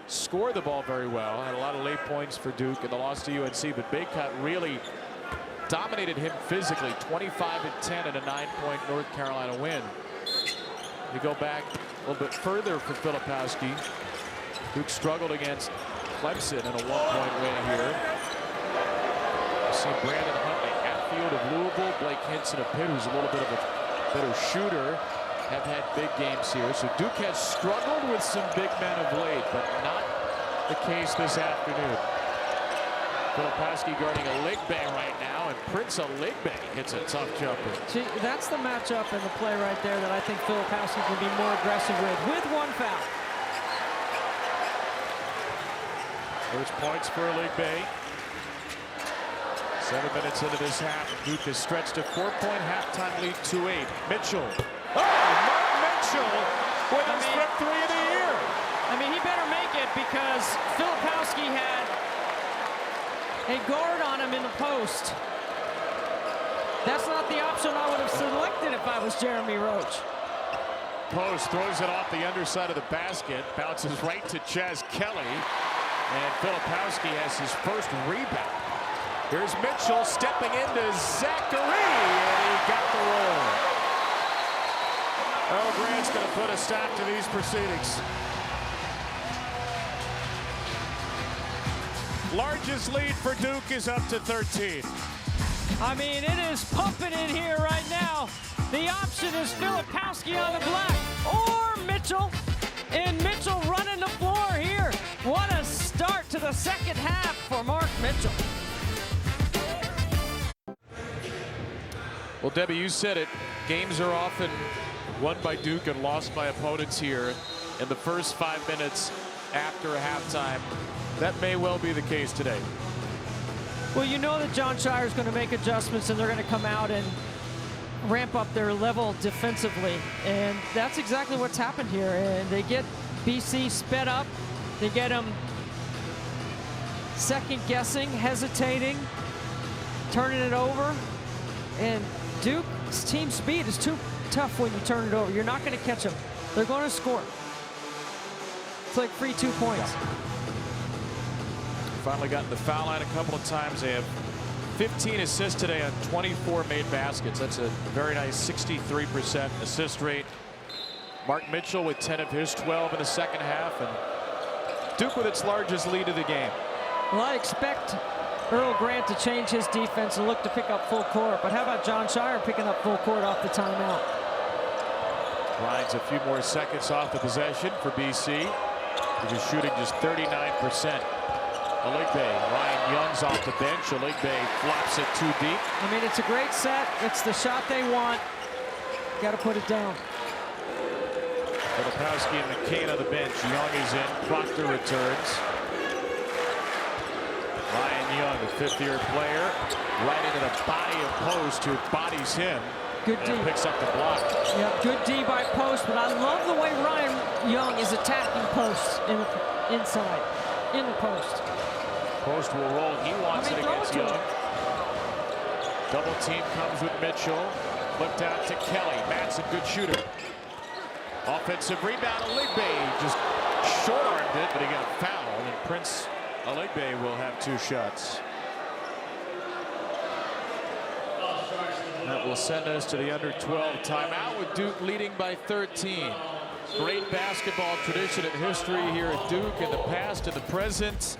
score the ball very well. Had a lot of late points for Duke in the loss to UNC, but Baycott really dominated him physically. 25-10 in a 9-point North Carolina win. We go back a little bit further for Filipowski. Duke struggled against Clemson in a 1-point win here. See Brandon Huntley, Hatfield of Louisville, Blake Hinson of Pitt, who's a little bit of a better shooter, have had big games here. So Duke has struggled with some big men of late, but not the case this afternoon. Filipowski guarding Oligbe right now, and Prince Oligbe hits a tough jumper. See, that's the matchup and the play right there that I think Filipowski can be more aggressive with 1 foul. First points for Oligbe. 7 minutes into this half, Duke has stretched a 4-point halftime lead to 8. Mitchell. Oh, Mark Mitchell with his fifth 3 of the year. I mean, he better make it, because Filipowski had a guard on him in the post. That's not the option I would have selected if I was Jeremy Roach. Post throws it off the underside of the basket, bounces right to Chaz Kelly, and Filipowski has his first rebound. Here's Mitchell stepping into Zachary, and he got the roll. Earl Grant's going to put a stop to these proceedings. Largest lead for Duke is up to 13. I mean, it is pumping in here right now. The option is Filipowski on the black or Mitchell. And Mitchell running the floor here. What a start to the second half for Mark Mitchell. Well, Debbie, you said it. Games are often won by Duke and lost by opponents here in the first 5 minutes after halftime. That may well be the case today. Well, you know that John Shire's going to make adjustments and they're going to come out and ramp up their level defensively. And that's exactly what's happened here. And they get BC sped up. They get them second guessing, hesitating, turning it over. And Duke's team speed is too tough when you turn it over. You're not going to catch them. They're going to score. It's like free 2 points. Yeah. Finally gotten the foul line a couple of times. They have 15 assists today on 24 made baskets. That's a very nice 63% assist rate. Mark Mitchell with 10 of his 12 in the second half, and Duke with its largest lead of the game. Well, I expect Earl Grant to change his defense and look to pick up full court. But how about John Shire picking up full court off the timeout? Ryan's a few more seconds off the possession for BC. He's shooting just 39%. Oligbe, Ryan Young's off the bench. Oligbe flops it too deep. I mean, it's a great set. It's the shot they want. Got to put it down. Filipowski and McCain on the bench. Young is in. Proctor returns. Ryan Young, a fifth-year player, right into the body of Post, who bodies him. Good D. And picks up the block. Yeah, good D by Post, but I love the way Ryan Young is attacking Post inside, in the post. Post will roll. He wants it against Young. Double team comes with Mitchell. Flipped out to Kelly. Madsen, good shooter. Offensive rebound. Oligbe just short-armed it, but he got fouled. And Prince Oligbe will have 2 shots. That will send us to the under-12 timeout with Duke leading by 13. Great basketball tradition and history here at Duke in the past and the present.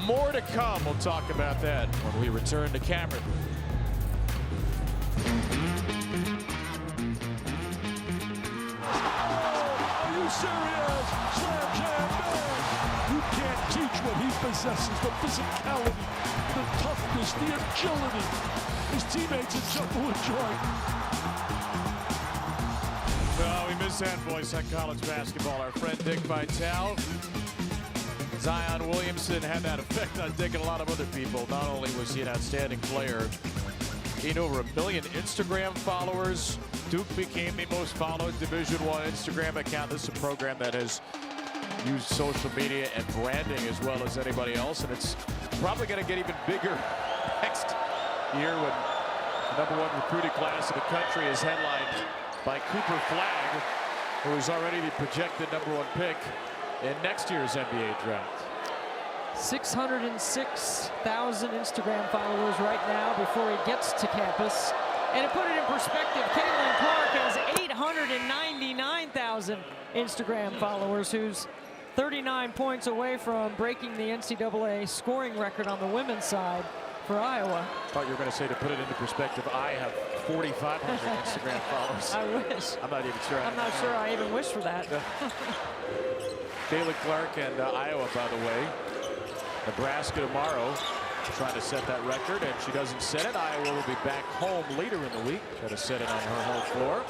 More to come. We'll talk about that when we return to Cameron. Are you serious? Slam, jam, bang. You can't teach what he possesses. The physicality, the toughness, the agility. His teammates in trouble with joy. Well, we miss that voice on college basketball. Our friend Dick Vitale. Zion Williamson had that effect on Dick and a lot of other people. Not only was he an outstanding player, he had over 1 million Instagram followers. Duke became the most followed Division I Instagram account. This is a program that has used social media and branding as well as anybody else, and it's probably going to get even bigger next year when the #1 recruiting class in the country is headlined by Cooper Flagg, who is already the projected #1 pick in next year's NBA draft. 606,000 Instagram followers right now before he gets to campus. And to put it in perspective, Caitlin Clark has 899,000 Instagram followers, who's 39 points away from breaking the NCAA scoring record on the women's side for Iowa. I thought you were going to say, to put it into perspective, I have 4,500 Instagram followers. I wish. I'm not even sure. I'm not sure I even wish for that. Caitlin Clark and Iowa, by the way. Nebraska tomorrow, trying to set that record, and she doesn't set it. Iowa will be back home later in the week. Got to set it on her home floor.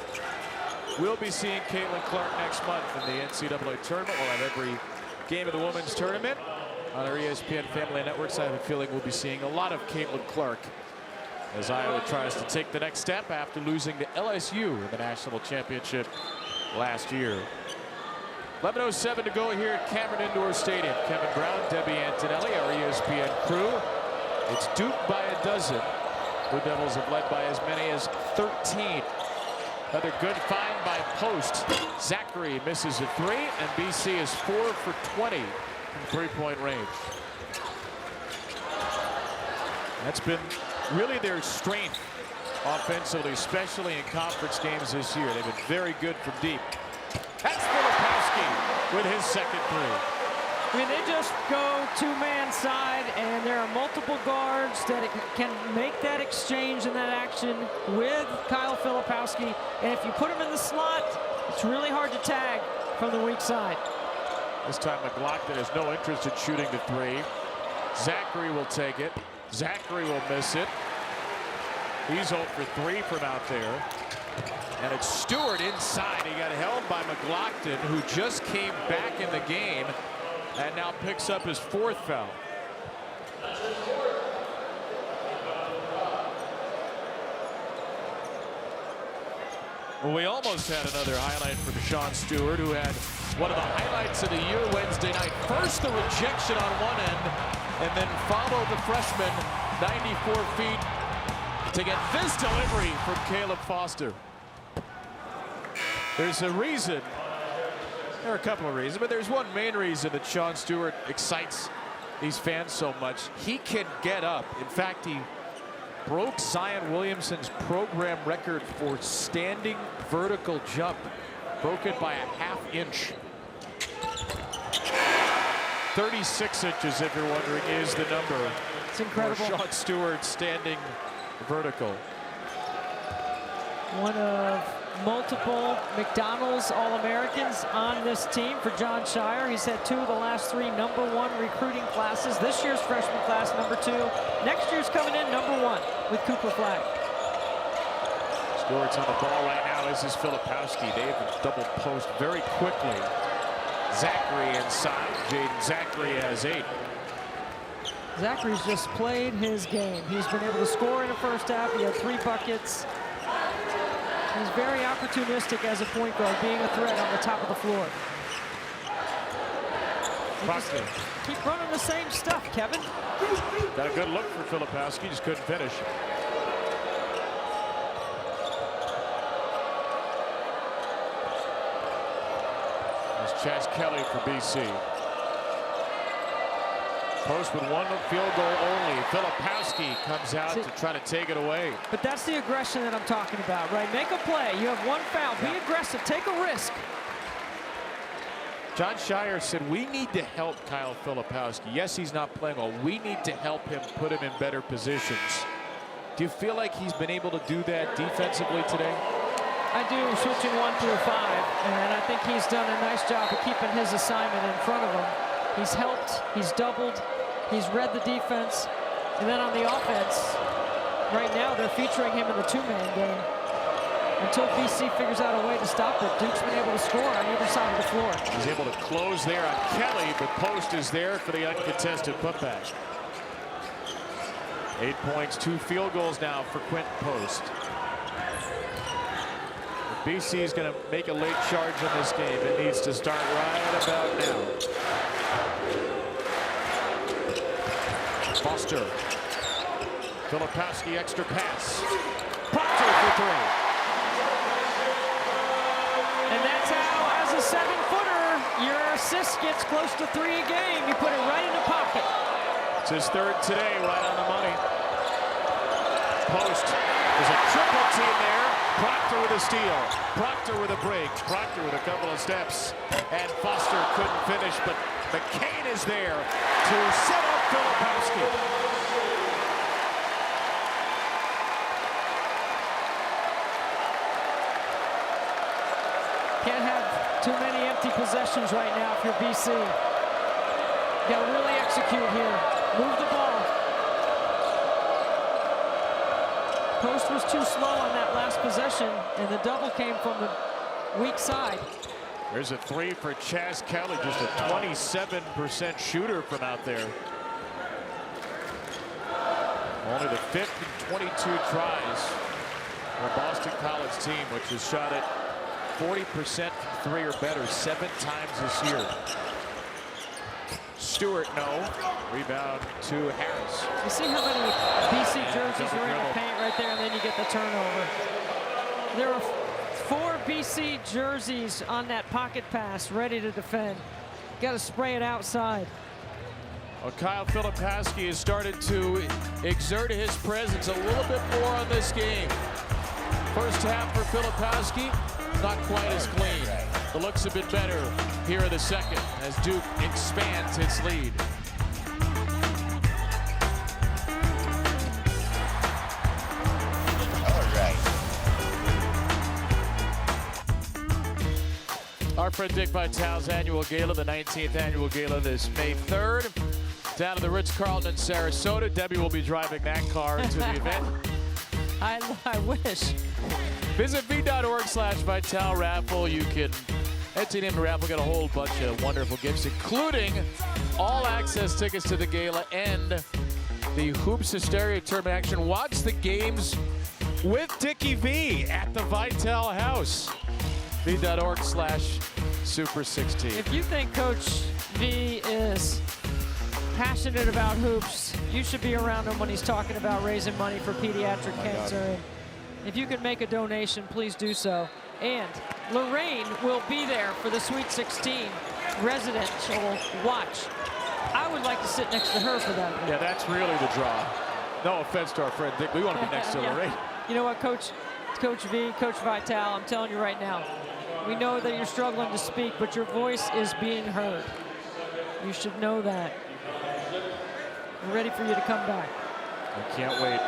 We'll be seeing Caitlin Clark next month in the NCAA tournament. We'll have every game of the women's tournament on our ESPN Family Networks. I have a feeling we'll be seeing a lot of Caitlin Clark as Iowa tries to take the next step after losing to LSU in the national championship last year. 11:07 to go here at Cameron Indoor Stadium. Kevin Brown, Debbie Antonelli, our ESPN crew. It's Duke by a dozen. Blue Devils have led by as many as 13. Another good find by Post. Zachary misses a 3, and BC is 4 for 20 from three-point range. That's been really their strength offensively, especially in conference games this year. They've been very good from deep. That's Filipowski with his second three. I mean, they just go two-man side, and there are multiple guards that can make that exchange and that action with Kyle Filipowski. And if you put him in the slot, it's really hard to tag from the weak side. This time McLaughlin has no interest in shooting the three. Zachary will take it. Zachary will miss it. He's 0 for 3 from out there. And it's Stewart inside. He got held by McLaughlin, who just came back in the game and now picks up his 4th foul. Well, we almost had another highlight for Sean Stewart, who had one of the highlights of the year Wednesday night. First, the rejection on one end, and then followed the freshman 94 feet to get this delivery from Caleb Foster. There's a reason. There are a couple of reasons, but there's one main reason that Sean Stewart excites these fans so much. He can get up. In fact, he broke Zion Williamson's program record for standing vertical jump. Broke it by a ½ inch. 36 inches, if you're wondering, is the number. It's incredible. For Sean Stewart standing vertical. One of multiple McDonald's All-Americans on this team for John Shire. He's had 2 of the last 3 #1 recruiting classes. This year's freshman class, #2. Next year's coming in #1 with Cooper Flag. Stewart's on the ball right now. This is Filipowski. They've double post very quickly. Zachary inside. Jaden Zachary has 8. Zachary's just played his game. He's been able to score in the first half. He had 3 buckets. He's very opportunistic as a point guard, being a threat on the top of the floor. Keep running the same stuff, Kevin. Got a good look for Filipowski, just couldn't finish. There's Chaz Kelly for BC. Post with 1 field goal only. Filipowski comes out to try to take it away. But that's the aggression that I'm talking about, right? Make a play. You have 1 foul. Be aggressive. Take a risk. John Shire said, we need to help Kyle Filipowski. Yes, he's not playing well. We need to help him, put him in better positions. Do you feel like he's been able to do that defensively today? I do, switching 1 through 5. And I think he's done a nice job of keeping his assignment in front of him. He's helped, he's doubled, he's read the defense, and then on the offense, right now they're featuring him in the 2-man game. Until BC figures out a way to stop it, Duke's been able to score on either side of the floor. He's able to close there on Kelly, but Post is there for the uncontested putback. 8 points, 2 field goals now for Quentin Post. BC is going to make a late charge in this game. It needs to start right about now. Foster. Filipowski, extra pass. Proctor for 3. And that's how, as a 7-footer, your assist gets close to 3 a game. You put it right in the pocket. It's his 3rd today, right on the money. Post. There's a triple team there. Proctor with a steal. Proctor with a break. Proctor with a couple of steps. And Foster couldn't finish, but McCain is there to set up Filipowski. Can't have too many empty possessions right now if you're BC. You got to really execute here. Move the ball. Post was too slow on that last possession, and the double came from the weak side. There's a 3 for Chaz Kelly, just a 27% shooter from out there. Only the 5th in 22 tries for a Boston College team, which has shot it 40% from 3 or better 7 times this year. Stewart, no. Rebound to Harris. You see how many BC jerseys were in the paint right there, and then you get the turnover. There are 4 BC jerseys on that pocket pass ready to defend. Got to spray it outside. Well, Kyle Filipowski has started to exert his presence a little bit more on this game. First half for Filipowski, not quite as clean. The looks have been better here in the second as Duke expands its lead. Our friend Dick Vitale's annual gala, the 19th annual gala, this May 3rd, down at the Ritz-Carlton in Sarasota. Debbie will be driving that car to the event. I wish. Visit v.org/Vitale raffle. You can enter in the raffle, get a whole bunch of wonderful gifts, including all access tickets to the gala and the Hoops Hysteria Tournament action. Watch the games with Dickie V at the Vitale House. v.org/Super16. If you think Coach V is passionate about hoops, you should be around him when he's talking about raising money for pediatric cancer. And if you can make a donation, please do so. And Lorraine will be there for the Sweet 16 residential watch. I would like to sit next to her for that. Yeah, that's really the draw. No offense to our friend Dick, we want to be next to Lorraine. You know what, Coach V, Coach Vitale, I'm telling you right now, we know that you're struggling to speak, but your voice is being heard. You should know that. We're ready for you to come back. I can't wait.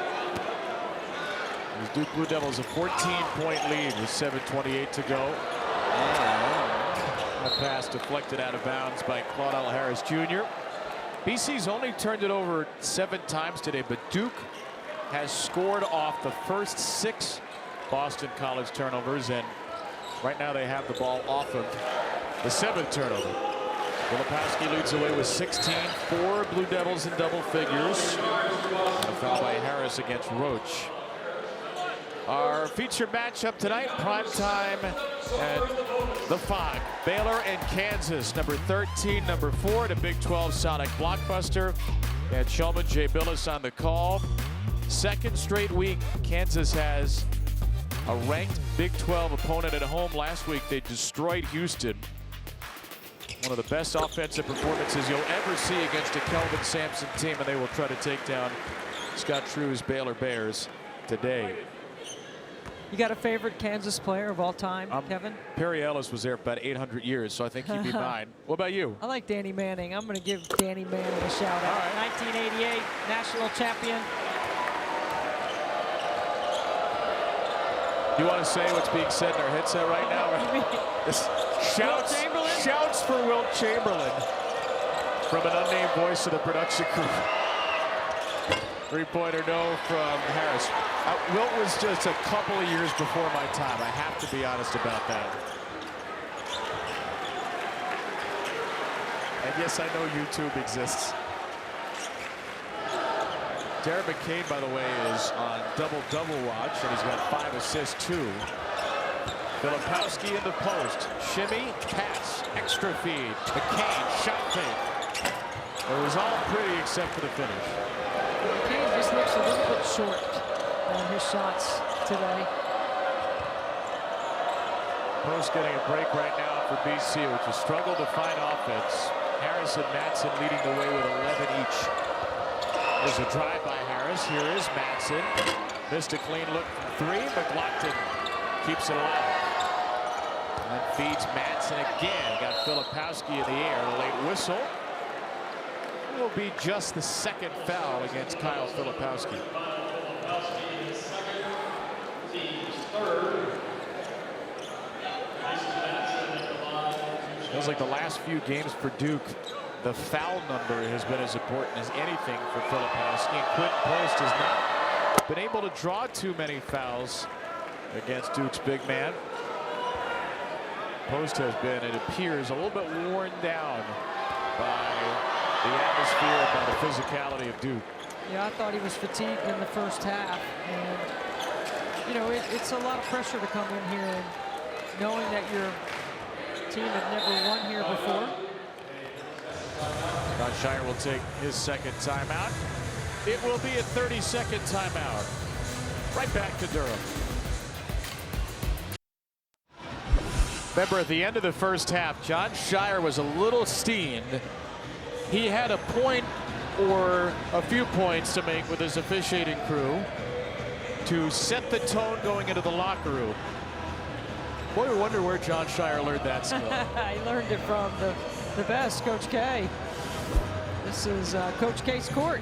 The Duke Blue Devils a 14-point lead with 7:28 to go. A pass deflected out of bounds by Claudel Harris Jr. BC's only turned it over 7 times today, but Duke has scored off the first 6 Boston College turnovers, and right now they have the ball off of the 7th turnover. Filipowski leads away with 16, 4 Blue Devils in double figures. And a foul by Harris against Roach. Our featured matchup tonight, prime time at the 5. Baylor and Kansas, number 13, number 4, the Big 12 Sonic Blockbuster. And Shulman J. Billis on the call. Second straight week, Kansas has a ranked Big 12 opponent at home. Last week, they destroyed Houston. One of the best offensive performances you'll ever see against a Kelvin Sampson team, and they will try to take down Scott True's Baylor Bears today. You got a favorite Kansas player of all time, Kevin? Perry Ellis was there for about 800 years, so I think he'd be mine. What about you? I like Danny Manning. I'm going to give Danny Manning a shout out. Right. 1988 national champion. You want to say what's being said in our headset right now? Shouts for Wilt Chamberlain from an unnamed voice of the production crew. 3-pointer no from Harris. Wilt was just a couple of years before my time. I have to be honest about that. And yes, I know YouTube exists. Darren McCain, by the way, is on double-double watch, and he's got 5 assists, too. Filipowski in the post. Shimmy, pass, extra feed. McCain, shot fake. It was all pretty except for the finish. McCain just looks a little bit short on his shots today. Post getting a break right now for BC, which has struggled to find offense. Harris and Matson leading the way with 11 each. There's a drive by Harris. Here is Matson. Missed a clean look from 3. McLaughlin keeps it alive. And feeds Matson again. Got Filipowski in the air. A late whistle. It will be just the 2nd foul against Kyle Filipowski. Feels like the last few games for Duke, the foul number has been as important as anything for Filipowski. And Quentin Post has not been able to draw too many fouls against Duke's big man. Post has been, it appears, a little bit worn down by the atmosphere and by the physicality of Duke. Yeah, I thought he was fatigued in the first half. And, you know, it's a lot of pressure to come in here and knowing that your team had never won here before. Ron Scheyer will take his 2nd timeout. It will be a 30-second timeout. Right back to Durham. Remember, at the end of the first half, Jon Scheyer was a little steamed. He had a point or a few points to make with his officiating crew. to set the tone going into the locker room. Boy, we wonder where John Shire learned that skill. He learned it from the best, Coach K. This is Coach K's court.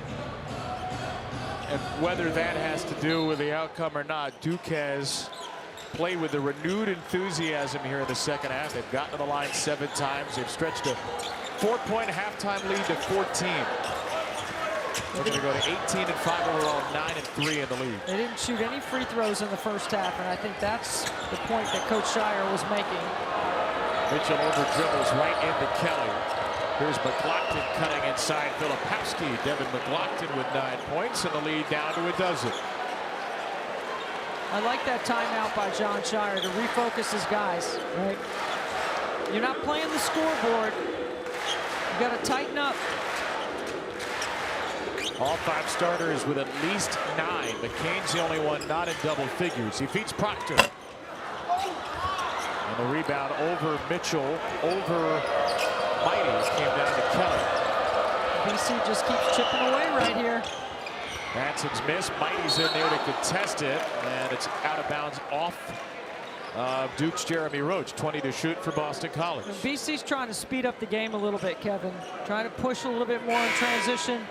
And whether that has to do with the outcome or not, Duke has played with a renewed enthusiasm here in the second half. They've gotten to the line 7 times. They've stretched a 4-point halftime lead to 14. They're going to go to 18-5 overall, 9-3 in the league. They didn't shoot any free throws in the first half, and I think that's the point that Coach Shire was making. Mitchell over dribbles right into Kelly. Here's McLaughlin cutting inside Filipowski. Devin McLaughlin with 9 points and the lead down to a dozen. I like that timeout by John Shire to refocus his guys, right? You're not playing the scoreboard. You got to tighten up. All 5 starters with at least 9. McCain's the only one not in double figures. He feeds Proctor. And the rebound over Mitchell, over Mighty, came down to Kelly. BC just keeps chipping away right here. Manson's missed. Mighty's in there to contest it, and it's out of bounds off Duke's Jeremy Roach. 20 to shoot for Boston College. And BC's trying to speed up the game a little bit, Kevin. Trying to push a little bit more in transition.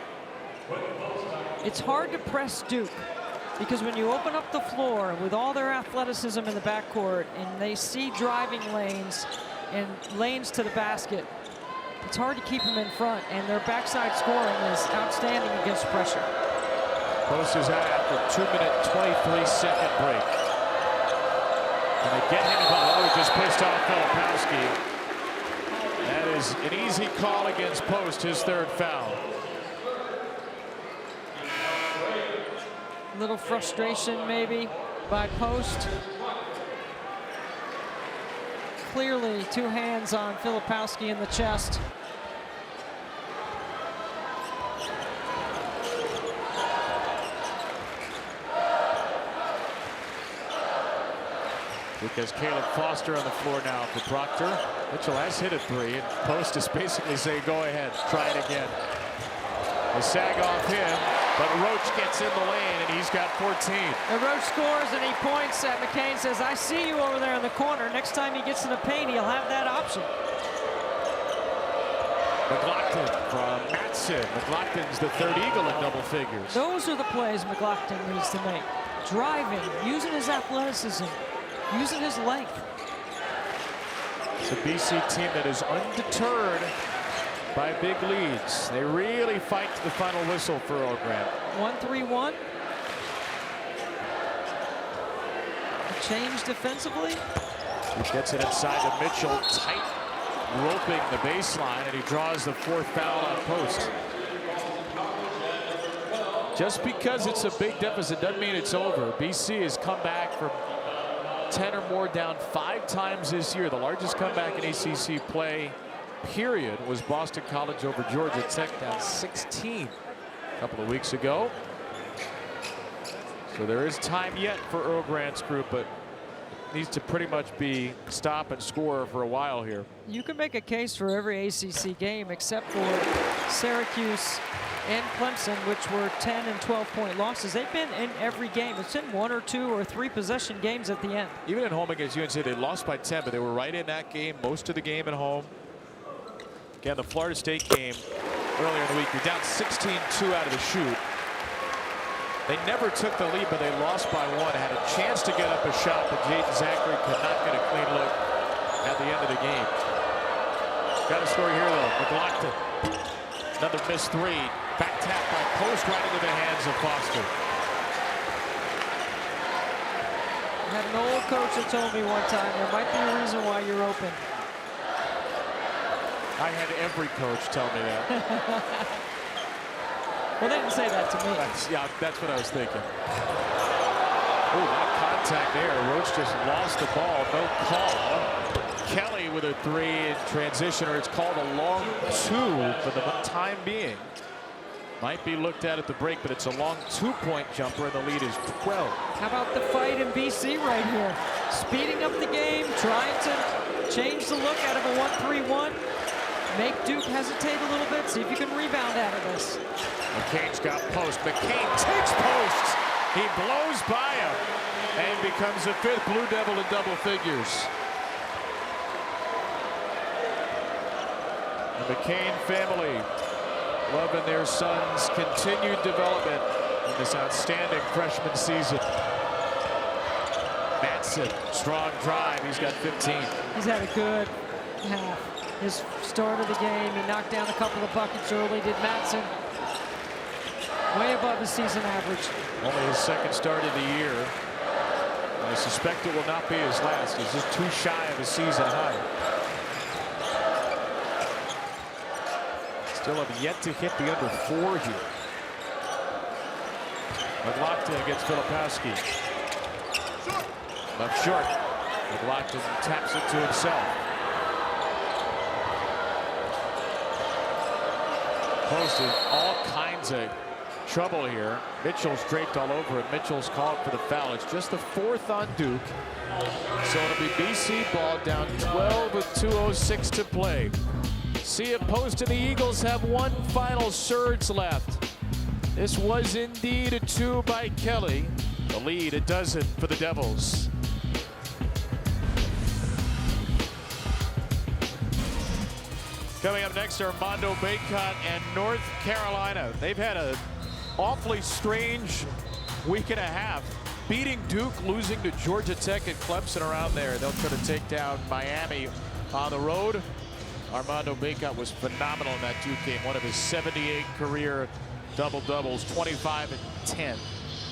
It's hard to press Duke because when you open up the floor with all their athleticism in the backcourt and they see driving lanes and lanes to the basket, it's hard to keep them in front, and their backside scoring is outstanding against pressure. Post is out after 2-minute, 23-second break. And they get him involved. Oh, he just pissed off Filipowski. That is an easy call against Post, his 3rd foul. A little frustration maybe by Post. Clearly 2 hands on Filipowski in the chest. Because Caleb Foster on the floor now for Proctor. Mitchell has hit a 3, and Post is basically saying, go ahead, try it again. They sag off him, but Roach gets in the lane, and he's got 14. And Roach scores, and he points at McCain, says, I see you over there in the corner. Next time he gets in the paint, he'll have that option. McLaughlin from Matson. McLaughlin's the 3rd Eagle in double figures. Those are the plays McLaughlin needs to make. Driving, using his athleticism, using his length. It's a BC team that is undeterred by big leads. They really fight to the final whistle for Earl Grant. 1-3-1. A change defensively. He gets it inside to Mitchell, tight roping the baseline, and he draws the 4th foul on Post. Just because it's a big deficit doesn't mean it's over. BC has come back from 10 or more down 5 times this year. The largest comeback in ACC play, period, was Boston College over Georgia Tech, down 16 a couple of weeks ago. So there is time yet for Earl Grant's group, but needs to pretty much be stop and score for a while here. You can make a case for every ACC game except for Syracuse and Clemson, which were 10 and 12-point losses. They've been in every game. It's in 1 or 2 or 3 possession games at the end. Even at home against UNC, they lost by 10, but they were right in that game most of the game at home. Again, the Florida State game earlier in the week, you're down 16-2 out of the shoot. They never took the lead, but they lost by 1. Had a chance to get up a shot, but Jaden Zachary could not get a clean look at the end of the game. Got a story here, though. McLaughlin, another missed 3. Back tap by Post right into the hands of Foster. I had an old coach that told me one time, there might be a reason why you're open. I had every coach tell me that. Well, they didn't say that to me. That's what I was thinking. Oh, that contact there. Roach just lost the ball. No call. Kelly with a 3 in transition, or it's called a long 2 for the time being. Might be looked at the break, but it's a long 2-point jumper, and the lead is 12. How about the fight in BC right here? Speeding up the game, trying to change the look out of a 1-3-1. Make Duke hesitate a little bit, see if you can rebound out of this. McCain's got Post. McCain takes Post. He blows by him and becomes the 5th Blue Devil in double figures. The McCain family loving their son's continued development in this outstanding freshman season. Madsen, strong drive. He's got 15. He's had a good half. His start of the game, he knocked down a couple of buckets early, did Madsen. Way above his season average. Only his 2nd start of the year. I suspect it will not be his last. He's just too shy of his season high. Still have yet to hit the under 4 here. McLaughlin against Filipowski. Left short. McLaughlin taps it to himself. Close to all kinds of trouble here. Mitchell's draped all over it. Mitchell's called for the foul. It's just the 4th on Duke. So it'll be BC ball down 12 with 2:06 to play. See it post, and the Eagles have one final surge left. This was indeed a 2 by Kelly. The lead, a dozen for the Devils. Coming up next, Armando Bacot and North Carolina. They've had an awfully strange week and a half. Beating Duke, losing to Georgia Tech and Clemson around there. They'll try to take down Miami on the road. Armando Bacot was phenomenal in that Duke game. One of his 78 career double-doubles, 25 and 10.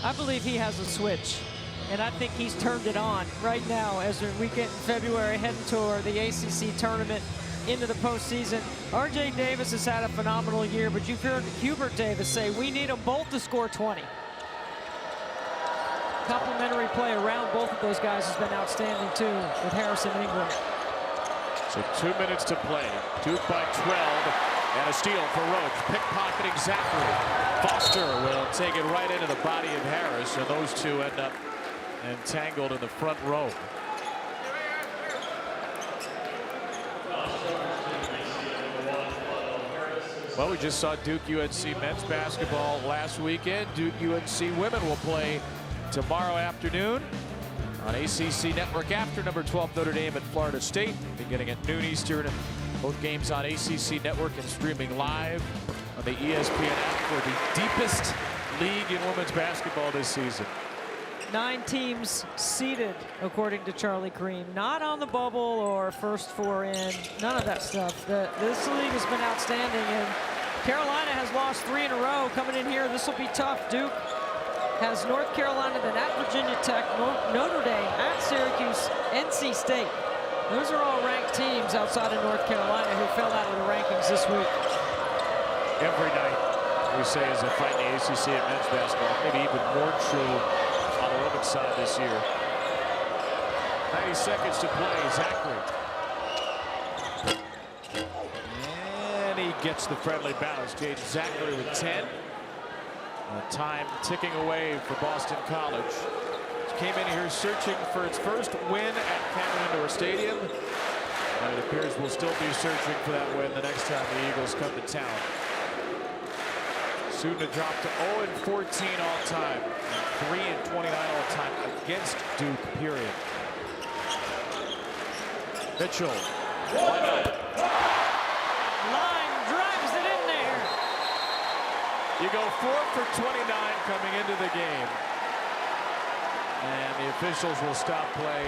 I believe he has a switch, and I think he's turned it on right now as we get in February, heading toward the ACC tournament into the postseason. RJ Davis has had a phenomenal year, but you've heard Hubert Davis say we need them both to score 20. Complimentary play around both of those guys has been outstanding too, with Harrison Ingram. So 2 minutes to play. Duke by 12, and a steal for Roach. Pickpocketing Zachary. Foster will take it right into the body of Harris, and those two end up entangled in the front row. Well, we just saw Duke UNC men's basketball last weekend. Duke UNC women will play tomorrow afternoon on ACC Network after number 12 Notre Dame and Florida State, beginning at noon Eastern. Both games on ACC Network and streaming live on the ESPN app for the deepest league in women's basketball this season. 9 teams seeded, according to Charlie Cream. Not on the bubble or first 4 in, none of that stuff. This league has been outstanding, and Carolina has lost 3 in a row. Coming in here, this will be tough. Duke has North Carolina, then at Virginia Tech, Notre Dame, at Syracuse, NC State. Those are all ranked teams outside of North Carolina who fell out of the rankings this week. Every night, we say, is a fight in the ACC at men's basketball. Maybe even more true on the women's side this year. 90 seconds to play. Zachary. And he gets the friendly bounce. Jaden Zachary with 10. Time ticking away for Boston College. Came in here searching for its first win at Cameron Indoor Stadium. And it appears we'll still be searching for that win the next time the Eagles come to town. Soon to drop to 0-14 all time. And 3-29 all time against Duke, period. Mitchell. Why not? Line drives it in there. You go 4 for 29 coming into the game. And the officials will stop play.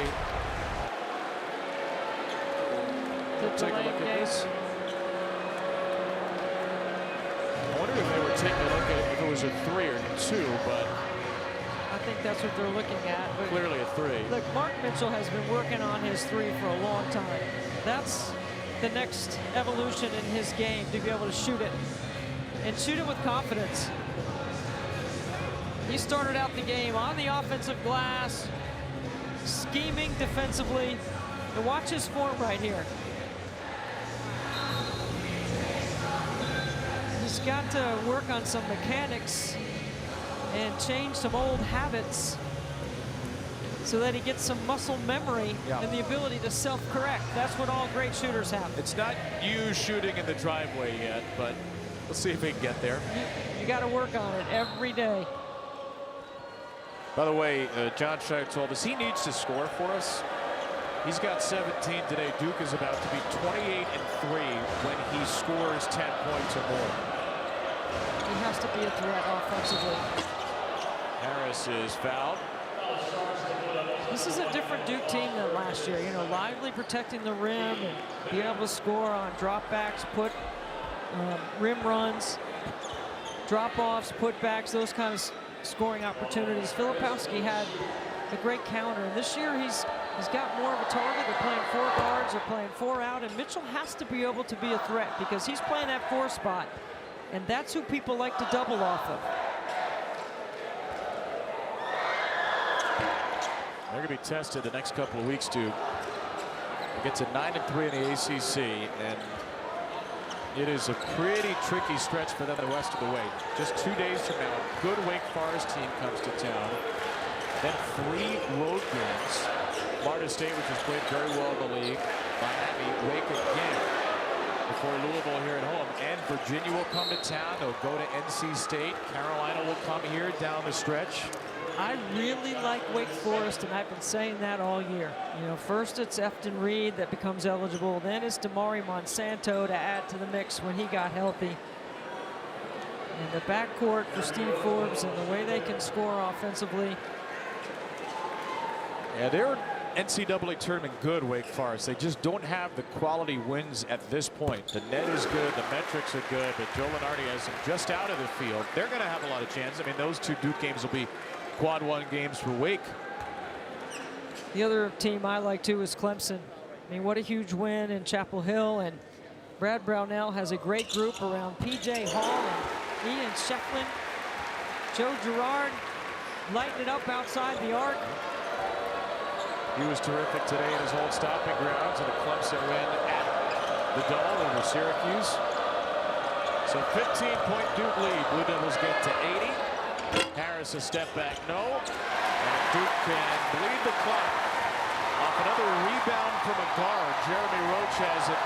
Take a look at this. I wonder if they were taking a look at if it was a 3 or 2, but I think that's what they're looking at. But clearly a 3. look, Mark Mitchell has been working on his 3 for a long time. That's the next evolution in his game, to be able to shoot it and shoot it with confidence. He started out the game on the offensive glass, scheming defensively. And watch his form right here. He's got to work on some mechanics and change some old habits so that he gets some muscle memory and the ability to self-correct. That's what all great shooters have. It's not you shooting in the driveway yet, but we'll see if he can get there. You got to work on it every day. By the way, John Shire told us he needs to score for us. He's got 17 today. Duke is about to be 28-3 when he scores 10 points or more. He has to be a threat offensively. Harris is fouled. This is a different Duke team than last year. You know, Lively protecting the rim and being able to score on dropbacks, rim runs, drop-offs, putbacks, those kind of scoring opportunities. Filipowski had a great counter, and this year he's got more of a target. They're playing 4 guards, they're playing 4 out, and Mitchell has to be able to be a threat because he's playing that 4 spot, and that's who people like to double off of. They're going to be tested the next couple of weeks, Duke. It gets a 9-3 in the ACC, and it is a pretty tricky stretch for them the rest of the way. Just 2 days from now, a good Wake Forest team comes to town. Then 3 road games. Florida State, which has played very well in the league. Miami, Wake again before Louisville here at home. And Virginia will come to town. They'll go to NC State. Carolina will come here down the stretch. I really like Wake Forest, and I've been saying that all year. You know, first it's Efton Reed that becomes eligible, then it's Damari Monsanto to add to the mix when he got healthy. And the backcourt for Steve Forbes and the way they can score offensively. Yeah, they're NCAA tournament good, Wake Forest. They just don't have the quality wins at this point. The net is good, the metrics are good, but Joe Lunardi has them just out of the field. They're going to have a lot of chances. I mean, those 2 Duke games will be quad 1 games for Wake. The other team I like too is Clemson. I mean, what a huge win in Chapel Hill, and Brad Brownell has a great group around P.J. Hall and Ian Shefflin. Joe Girard lighting it up outside the arc. He was terrific today in his old stomping grounds in a Clemson win at the Dome over Syracuse. So 15-point Duke lead. Blue Devils get to 80. Harris a step back, no. And Duke can bleed the clock off another rebound from a guard. Jeremy Roach has it.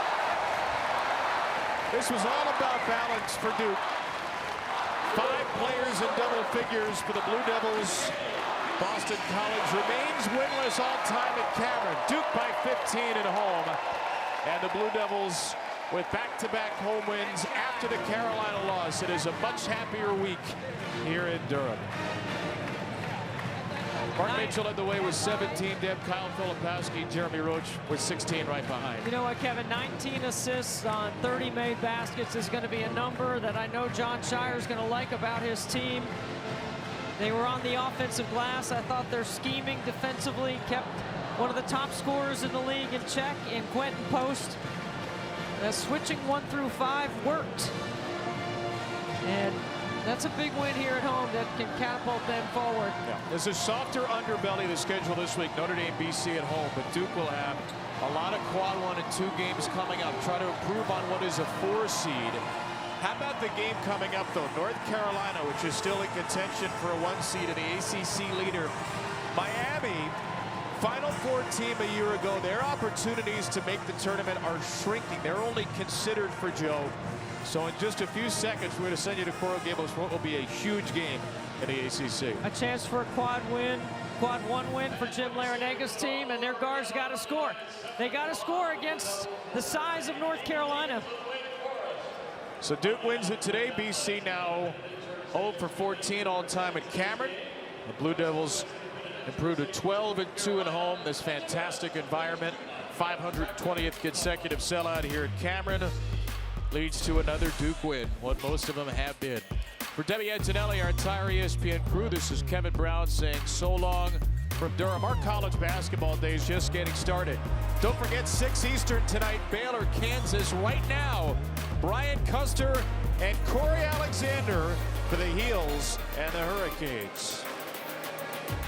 This was all about balance for Duke. 5 players in double figures for the Blue Devils. Boston College remains winless all time at Cameron. Duke by 15 at home. And the Blue Devils with back-to-back home wins after the Carolina loss. It is a much happier week here in Durham. Mark Mitchell led the way with 17. Deb, Kyle Filipowski, Jeremy Roach with 16 right behind. You know what, Kevin? 19 assists on 30 made baskets is going to be a number that I know John Shire is going to like about his team. They were on the offensive glass. I thought their scheming defensively kept one of the top scorers in the league in check in Quentin Post. Switching 1 through 5 worked. And that's a big win here at home that can catapult them forward. Yeah. There's a softer underbelly of the schedule this week. Notre Dame, BC at home, but Duke will have a lot of quad 1 and 2 games coming up. Try to improve on what is a 4 seed. How about the game coming up, though? North Carolina, which is still in contention for a 1 seed, and the ACC leader. Miami, Final Four team a year ago. Their opportunities to make the tournament are shrinking. They're only considered for Joe. So in just a few seconds, we're going to send you to Coral Gables for what will be a huge game in the ACC. A chance for a quad 1 win for Jim Laranaga's team, and their guards got to score. They got to score against the size of North Carolina. So Duke wins it today. BC now 0 for 14 all time at Cameron. The Blue Devils improved to 12-2 at home. This fantastic environment. 520th consecutive sellout here at Cameron leads to another Duke win, what most of them have been. For Debbie Antonelli, our entire ESPN crew, this is Kevin Brown saying so long from Durham. Our college basketball day is just getting started. Don't forget 6 Eastern tonight, Baylor, Kansas. Right now, Brian Custer and Corey Alexander for the Heels and the Hurricanes.